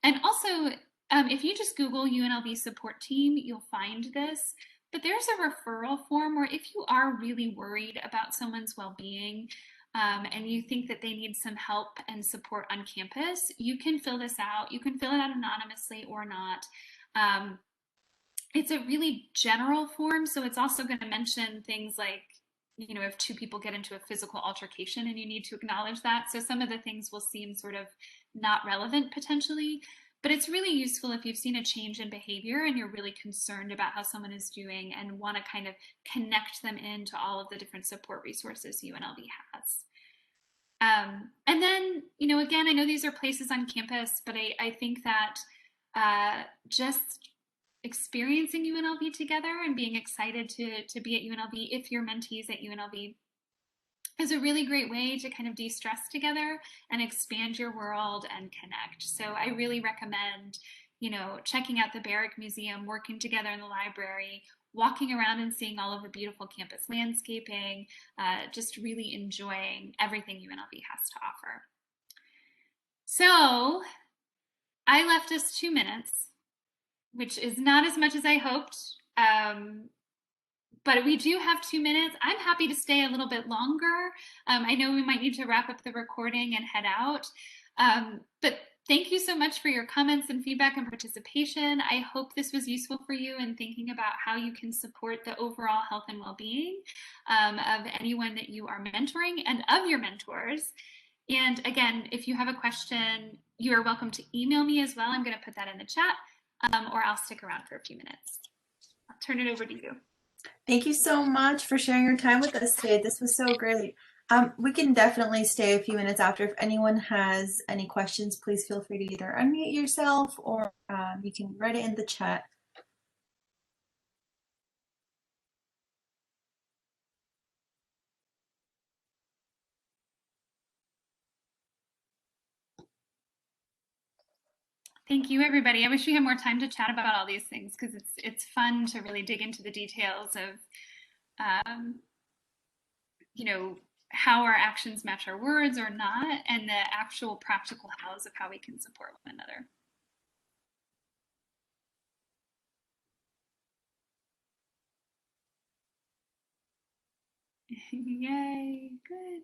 And also, if you just Google UNLV support team, you'll find this. But there's a referral form where if you are really worried about someone's well-being and you think that they need some help and support on campus, you can fill this out. You can fill it out anonymously or not. It's a really general form, so it's also going to mention things like, you know, if two people get into a physical altercation and you need to acknowledge that. So some of the things will seem sort of not relevant potentially, but it's really useful if you've seen a change in behavior and you're really concerned about how someone is doing and want to kind of connect them into all of the different support resources UNLV has. And then, you know, again, I know these are places on campus, but I think that just experiencing UNLV together and being excited to be at UNLV, if you're mentees at UNLV, is a really great way to kind of de-stress together and expand your world and connect. So I really recommend, you know, checking out the Barrick Museum, working together in the library, walking around and seeing all of the beautiful campus landscaping, just really enjoying everything UNLV has to offer. So I left us 2 minutes, which is not as much as I hoped. But we do have 2 minutes. I'm happy to stay a little bit longer. I know we might need to wrap up the recording and head out. But thank you so much for your comments and feedback and participation. I hope this was useful for you in thinking about how you can support the overall health and well-being of anyone that you are mentoring and of your mentors. And again, if you have a question, you are welcome to email me as well. I'm going to put that in the chat, or I'll stick around for a few minutes. I'll turn it over to you. Thank you so much for sharing your time with us today. This was so great. We can definitely stay a few minutes after. If anyone has any questions, please feel free to either unmute yourself or you can write it in the chat. Thank you, everybody. I wish we had more time to chat about all these things because it's fun to really dig into the details of, you know, how our actions match our words or not, and the actual practical hows of how we can support one another. Yay, good.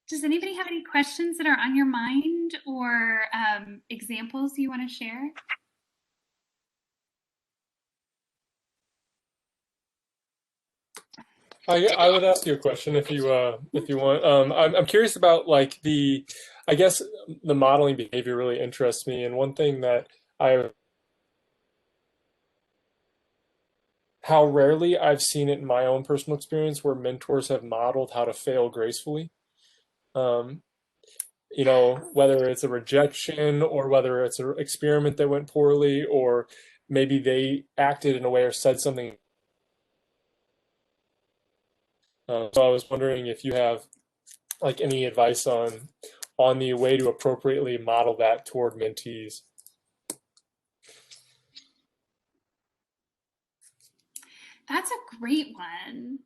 Does anybody have any questions that are on your mind or examples you want to share? I would ask you a question if you want. I'm curious about like I guess the modeling behavior really interests me, and one thing that how rarely I've seen it in my own personal experience where mentors have modeled how to fail gracefully. You know, whether it's a rejection or whether it's an experiment that went poorly, or maybe they acted in a way or said something. So I was wondering if you have like any advice on the way to appropriately model that toward mentees. That's a great one.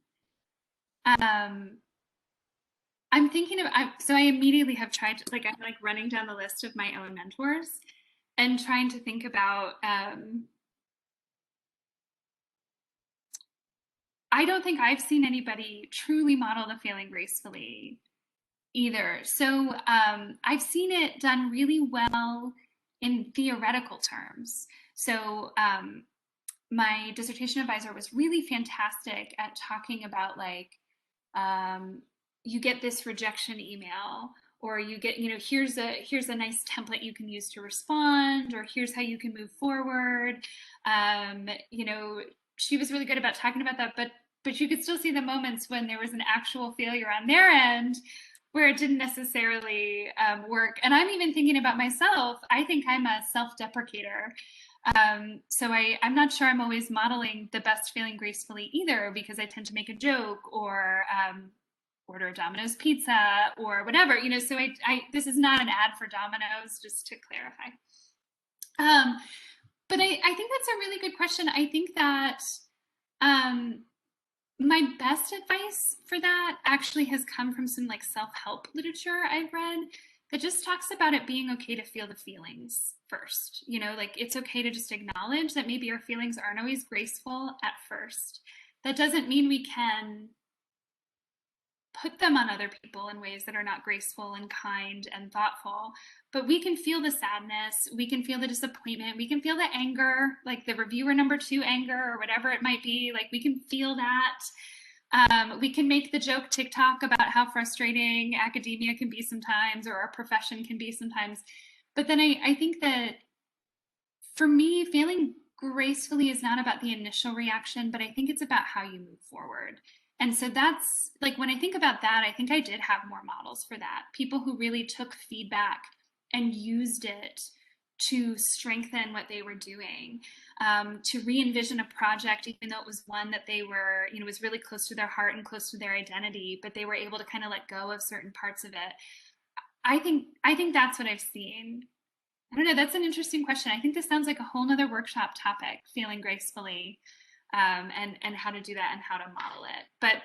I'm thinking of, so I immediately have tried to, like, I'm like running down the list of my own mentors and trying to think about, I don't think I've seen anybody truly model the failing gracefully either. So I've seen it done really well in theoretical terms. So my dissertation advisor was really fantastic at talking about like, you get this rejection email, or you get, you know, here's a nice template you can use to respond, or here's how you can move forward. You know, she was really good about talking about that, but you could still see the moments when there was an actual failure on their end where it didn't necessarily work. And I'm even thinking about myself. I think I'm a self-deprecator. So I'm not sure I'm always modeling the best feeling gracefully either, because I tend to make a joke or order a Domino's pizza or whatever, so this is not an ad for Domino's, just to clarify. But I think that's a really good question. I think that my best advice for that actually has come from some like self-help literature I've read that just talks about it being okay to feel the feelings first. Like it's okay to just acknowledge that maybe our feelings aren't always graceful at first. That doesn't mean we can put them on other people in ways that are not graceful and kind and thoughtful, but we can feel the sadness, we can feel the disappointment, we can feel the anger, like the reviewer number 2 anger or whatever it might be. Like we can feel that. We can make the joke TikTok about how frustrating academia can be sometimes, or our profession can be sometimes. But then I think that for me, failing gracefully is not about the initial reaction, but I think it's about how you move forward. And so that's like, when I think about that, I think I did have more models for that. People who really took feedback and used it to strengthen what they were doing, to re-envision a project, even though it was one that they were, was really close to their heart and close to their identity, but they were able to kind of let go of certain parts of it. I think that's what I've seen. I don't know. That's an interesting question. I think this sounds like a whole nother workshop topic, feeling gracefully, and how to do that and how to model it. But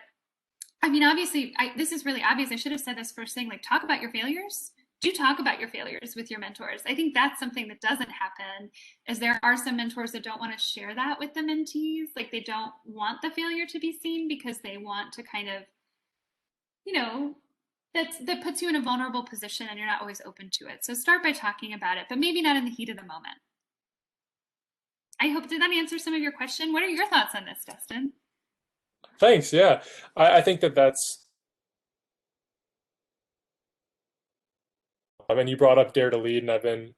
I mean, obviously, this is really obvious. I should have said this first thing, like talk about your failures. Do talk about your failures with your mentors. I think that's something that doesn't happen, is there are some mentors that don't want to share that with the mentees. Like they don't want the failure to be seen because they want to kind of, that puts you in a vulnerable position and you're not always open to it. So start by talking about it, but maybe not in the heat of the moment. I hope, did that answer some of your question? What are your thoughts on this, Dustin? Thanks. Yeah, I think that's. I mean, you brought up Dare to Lead, and I've been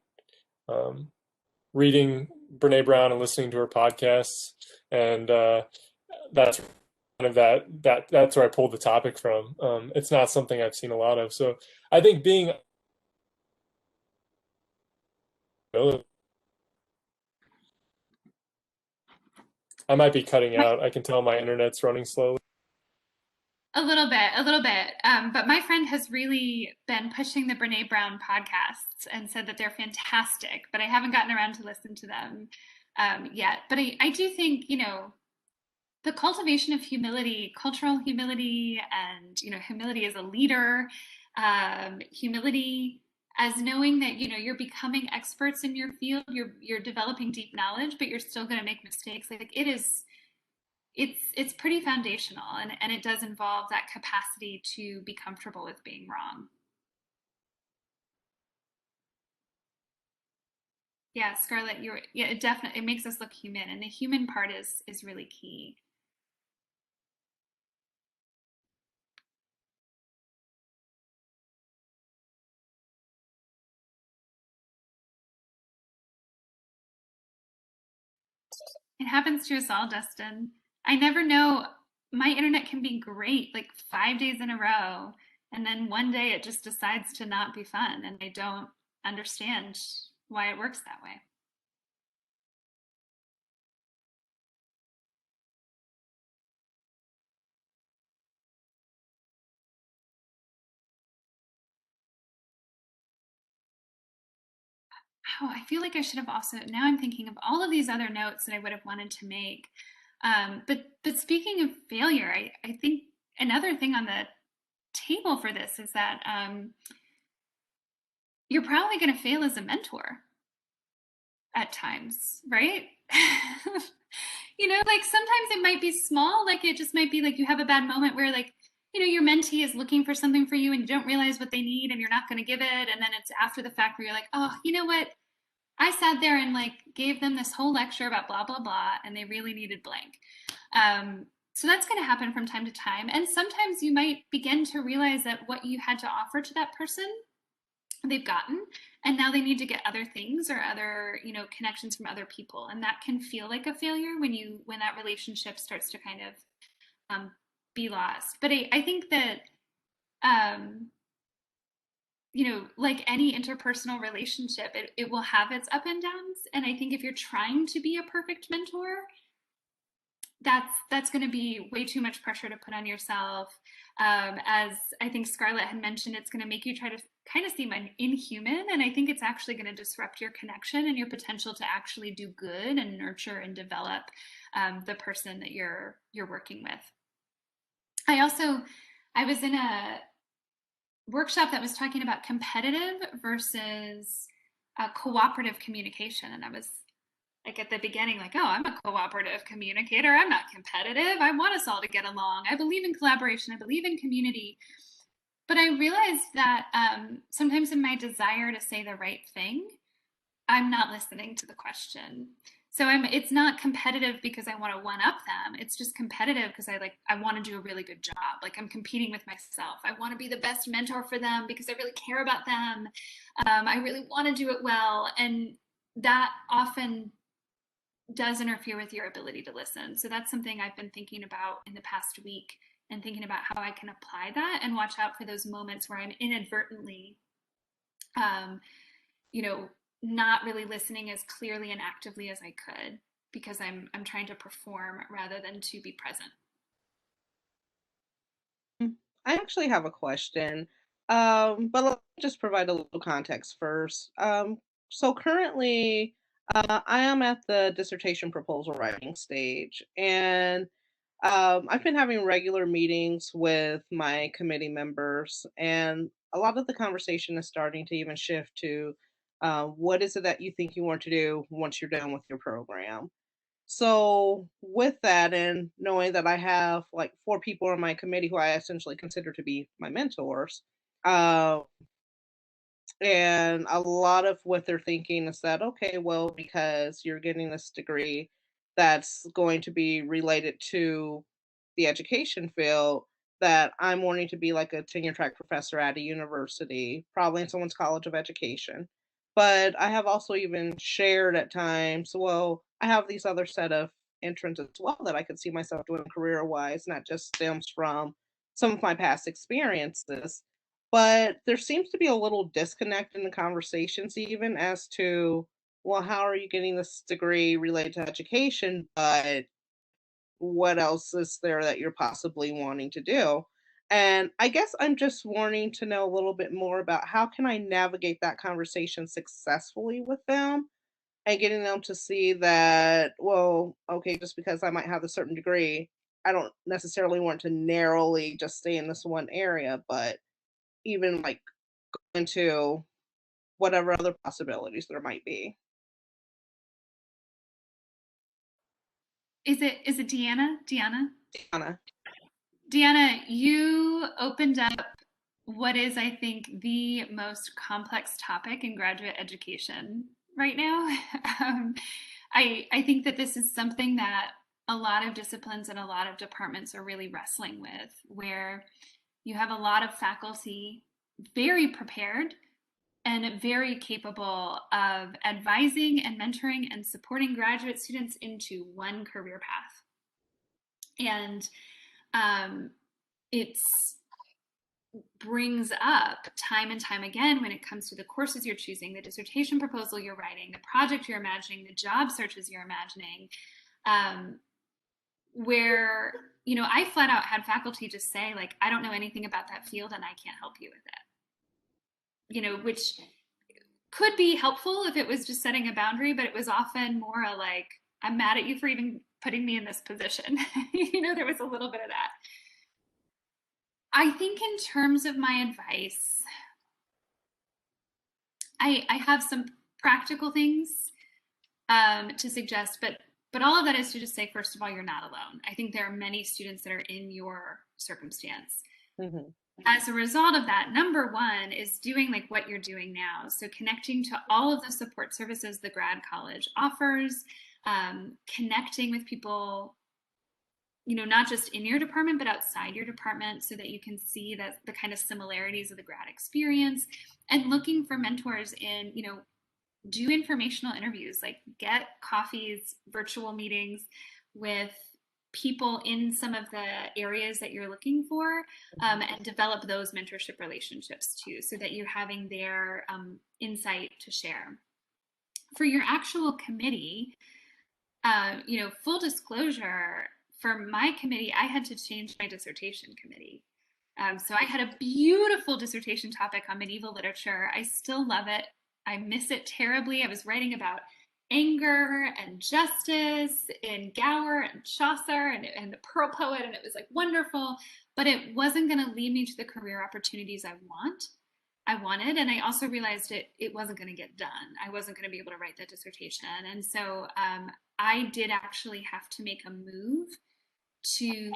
reading Brene Brown and listening to her podcasts, and that's kind of that's where I pulled the topic from. It's not something I've seen a lot of, so I think being I might be cutting out. I can tell my internet's running slowly. A little bit. But my friend has really been pushing the Brene Brown podcasts and said that they're fantastic, but I haven't gotten around to listen to them yet. But I do think, the cultivation of humility, cultural humility, and, humility as a leader, humility as knowing that, you're becoming experts in your field, you're developing deep knowledge, but you're still going to make mistakes. Like it's pretty foundational, and it does involve that capacity to be comfortable with being wrong. Yeah, Scarlett, it makes us look human, and the human part is really key. It happens to us all, Dustin. I never know. My internet can be great like 5 days in a row, and then one day it just decides to not be fun, and I don't understand why it works that way. Oh, I feel like I should have also, now I'm thinking of all of these other notes that I would have wanted to make. But speaking of failure, I think another thing on the table for this is that you're probably going to fail as a mentor at times, right? Like sometimes it might be small, like it just might be like you have a bad moment where like, your mentee is looking for something for you and you don't realize what they need and you're not going to give it. And then it's after the fact where you're like, oh, you know what? I sat there and like gave them this whole lecture about blah, blah, blah, and they really needed blank. So that's going to happen from time to time. And sometimes you might begin to realize that what you had to offer to that person, they've gotten, and now they need to get other things or other, connections from other people. And that can feel like a failure when that relationship starts to kind of be lost. But I think that like any interpersonal relationship, it will have its up and downs. And I think if you're trying to be a perfect mentor, that's going to be way too much pressure to put on yourself. As I think Scarlett had mentioned, it's going to make you try to kind of seem inhuman, and I think it's actually going to disrupt your connection and your potential to actually do good and nurture and develop the person that you're working with. I was in a workshop that was talking about competitive versus cooperative communication, and I was like at the beginning, like, oh, I'm a cooperative communicator. I'm not competitive. I want us all to get along. I believe in collaboration. I believe in community. But I realized that sometimes in my desire to say the right thing, I'm not listening to the question. So it's not competitive because I want to one up them. It's just competitive because I want to do a really good job. Like I'm competing with myself. I want to be the best mentor for them because I really care about them. I really want to do it well. And that often does interfere with your ability to listen. So that's something I've been thinking about in the past week, and thinking about how I can apply that and watch out for those moments where I'm inadvertently, not really listening as clearly and actively as I could, because I'm trying to perform rather than to be present. I actually have a question, but let me just provide a little context first. So currently, I am at the dissertation proposal writing stage, and I've been having regular meetings with my committee members, and a lot of the conversation is starting to even shift to what is it that you think you want to do once you're done with your program? So, with that, and knowing that I have like four people on my committee who I essentially consider to be my mentors, uh, and a lot of what they're thinking is that, okay, well, because you're getting this degree that's going to be related to the education field, that I'm wanting to be like a tenure track professor at a university, probably in someone's college of education. But I have also even shared at times, well, I have these other set of interests as well that I could see myself doing career wise, not just stems from some of my past experiences. But there seems to be a little disconnect in the conversations, even as to, well, how are you getting this degree related to education? But what else is there that you're possibly wanting to do? And I guess I'm just wanting to know a little bit more about how can I navigate that conversation successfully with them and getting them to see that, well, okay, just because I might have a certain degree, I don't necessarily want to narrowly just stay in this one area, but even like into whatever other possibilities there might be. Is it Deanna? Anna. Deanna, you opened up what is, I think, the most complex topic in graduate education right now. um, I think that this is something that a lot of disciplines and a lot of departments are really wrestling with, where you have a lot of faculty very prepared and very capable of advising and mentoring and supporting graduate students into one career path. And it's brings up time and time again when it comes to the courses you're choosing, the dissertation proposal you're writing, the project you're imagining, the job searches you're imagining, where, I flat out had faculty just say, like, I don't know anything about that field and I can't help you with it, which could be helpful if it was just setting a boundary, but it was often more like, I'm mad at you for even putting me in this position. There was a little bit of that. I think in terms of my advice, I have some practical things to suggest, but all of that is to just say, first of all, you're not alone. I think there are many students that are in your circumstance. Mm-hmm. As a result of that, number one is doing like what you're doing now. So connecting to all of the support services the grad college offers, connecting with people, not just in your department, but outside your department, so that you can see that the kind of similarities of the grad experience, and looking for mentors in, do informational interviews, like get coffees, virtual meetings with people in some of the areas that you're looking for, and develop those mentorship relationships too, so that you're having their insight to share. For your actual committee, full disclosure, for my committee, I had to change my dissertation committee. So I had a beautiful dissertation topic on medieval literature. I still love it. I miss it terribly. I was writing about anger and justice in Gower and Chaucer and the Pearl Poet, and it was like wonderful, but it wasn't going to lead me to the career opportunities I wanted. And I also realized it wasn't going to get done. I wasn't going to be able to write that dissertation. And so I did actually have to make a move to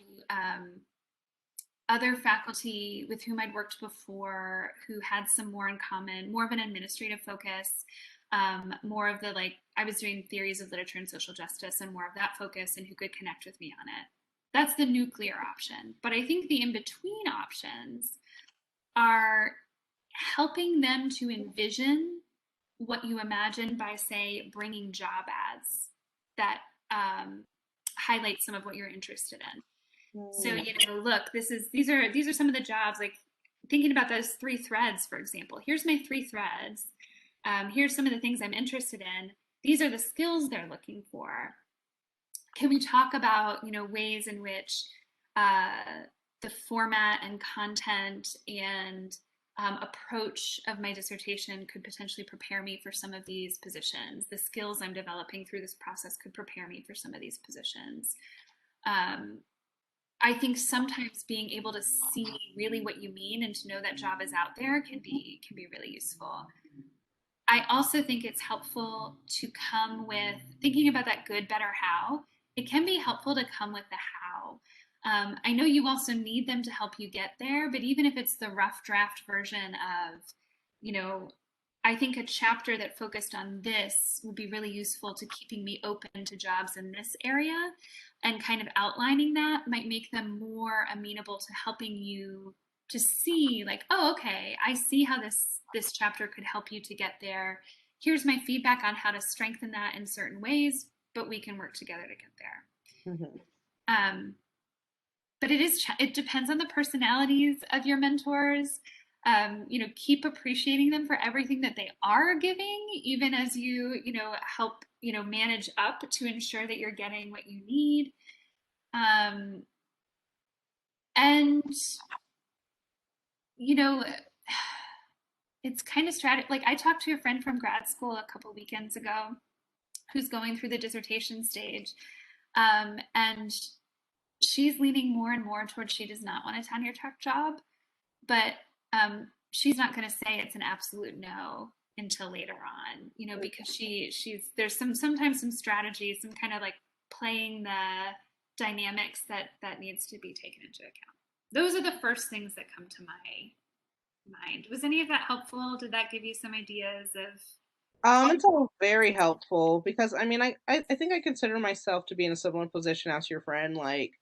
other faculty with whom I'd worked before, who had some more in common, more of an administrative focus, more of the, like, I was doing theories of literature and social justice and more of that focus, and who could connect with me on it. That's the nuclear option. But I think the in-between options are helping them to envision what you imagine by, say, bringing job ads that highlight some of what you're interested in. So, look, these are some of the jobs, like thinking about those 3 threads, for example. Here's my 3 threads. Here's some of the things I'm interested in. These are the skills they're looking for. Can we talk about, ways in which the format and content and approach of my dissertation could potentially prepare me for some of these positions? The skills I'm developing through this process could prepare me for some of these positions. I think sometimes being able to see really what you mean and to know that job is out there can be really useful. I also think it's helpful to come with thinking about that good, better, how. It can be helpful to come with the how. I know you also need them to help you get there, but even if it's the rough draft version of, I think a chapter that focused on this would be really useful to keeping me open to jobs in this area, and kind of outlining that might make them more amenable to helping you to see, like, oh, okay, I see how this chapter could help you to get there. Here's my feedback on how to strengthen that in certain ways, but we can work together to get there. Mm-hmm. But it depends on the personalities of your mentors. Keep appreciating them for everything that they are giving, even as you, help, manage up to ensure that you're getting what you need. It's kind of strategy. Like, I talked to a friend from grad school a couple weekends ago who's going through the dissertation stage. And she's leaning more and more towards she does not want a tenure track job, but she's not going to say it's an absolute no until later on, because there's sometimes some strategy, some kind of like playing the dynamics that needs to be taken into account. Those are the first things that come to my mind. Was any of that helpful? Did that give you some ideas of? It's all very helpful, because I think I consider myself to be in a similar position as your friend. Like,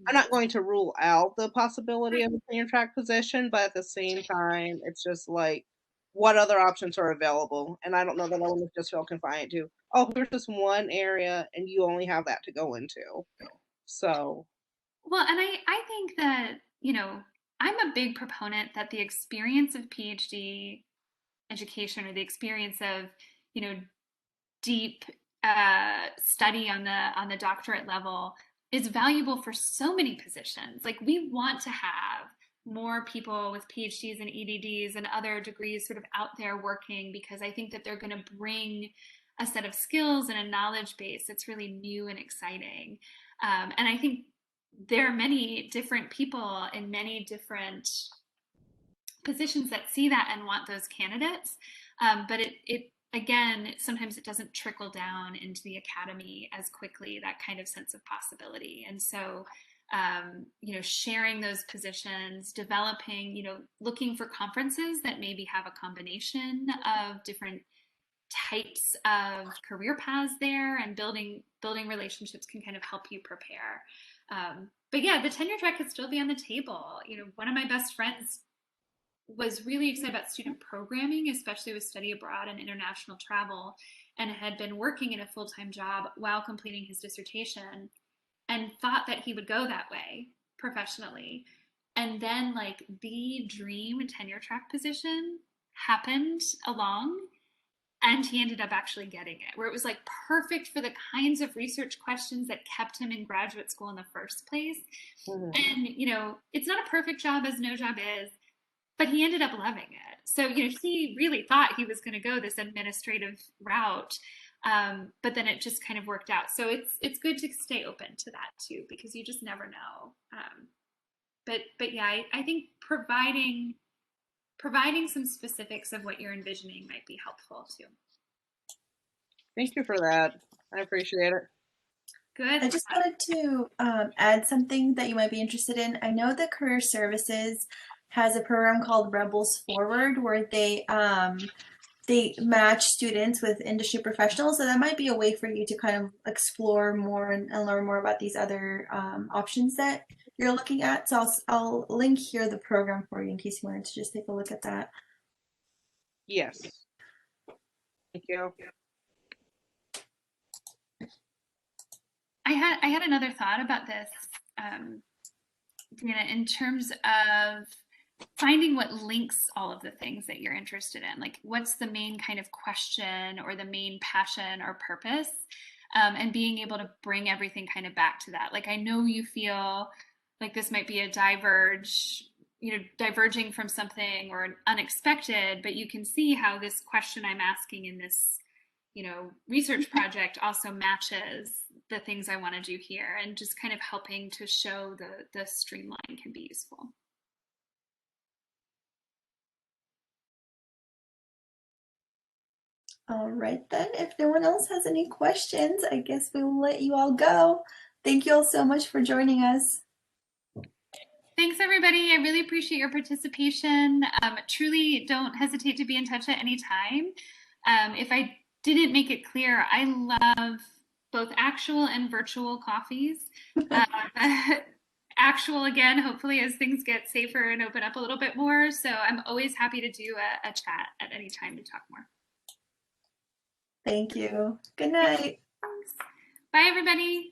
I'm not going to rule out the possibility of a tenure track position, but at the same time, it's just like, what other options are available? And I don't know that I want to just feel confined to, oh, here's this one area and you only have that to go into. So. Well, and I think that, I'm a big proponent that the experience of PhD education, or the experience of, deep study on the doctorate level, is valuable for so many positions. Like, we want to have more people with PhDs and EDDs and other degrees sort of out there working, because I think that they're going to bring a set of skills and a knowledge base that's really new and exciting. And I think there are many different people in many different positions that see that and want those candidates. But it again, sometimes it doesn't trickle down into the academy as quickly, that kind of sense of possibility. And so, sharing those positions, developing, looking for conferences that maybe have a combination of different types of career paths there, and building relationships can kind of help you prepare. But yeah, the tenure track could still be on the table. One of my best friends was really excited about student programming, especially with study abroad and international travel, and had been working in a full-time job while completing his dissertation. and thought that he would go that way professionally. And then like the dream tenure track position happened along, and he ended up actually getting it, where it was like perfect for the kinds of research questions that kept him in graduate school in the first place. Mhm. And, you know, it's not a perfect job, as no job is, but he ended up loving it. So, you know, he really thought he was going to go this administrative route. But then it just kind of worked out. So it's good to stay open to that too, because you just never know. But yeah, I think providing some specifics of what you're envisioning might be helpful too. Thank you for that. I appreciate it. Good. I just wanted to add something that you might be interested in. I know that Career Services has a program called Rebels Forward where they match students with industry professionals. So that might be a way for you to kind of explore more and learn more about these other options that you're looking at. So I'll link here the program for you in case you wanted to just take a look at that. Yes. Thank you. I had another thought about this, Dana, in terms of finding what links all of the things that you're interested in. Like, what's the main kind of question or the main passion or purpose, and being able to bring everything kind of back to that. Like, I know you feel like this might be a diverging from something or unexpected, but you can see how this question I'm asking in this, you know, research project also matches the things I want to do here, and just kind of helping to show the streamline can be useful. All right then, if no one else has any questions, I guess we will let you all go. Thank you all so much for joining us. Thanks, everybody. I really appreciate your participation. Truly don't hesitate to be in touch at any time. If I didn't make it clear, I love both actual and virtual coffees. Actual, again, hopefully as things get safer and open up a little bit more. So I'm always happy to do a chat at any time to talk more. Thank you. Good night. Thanks. Bye, everybody.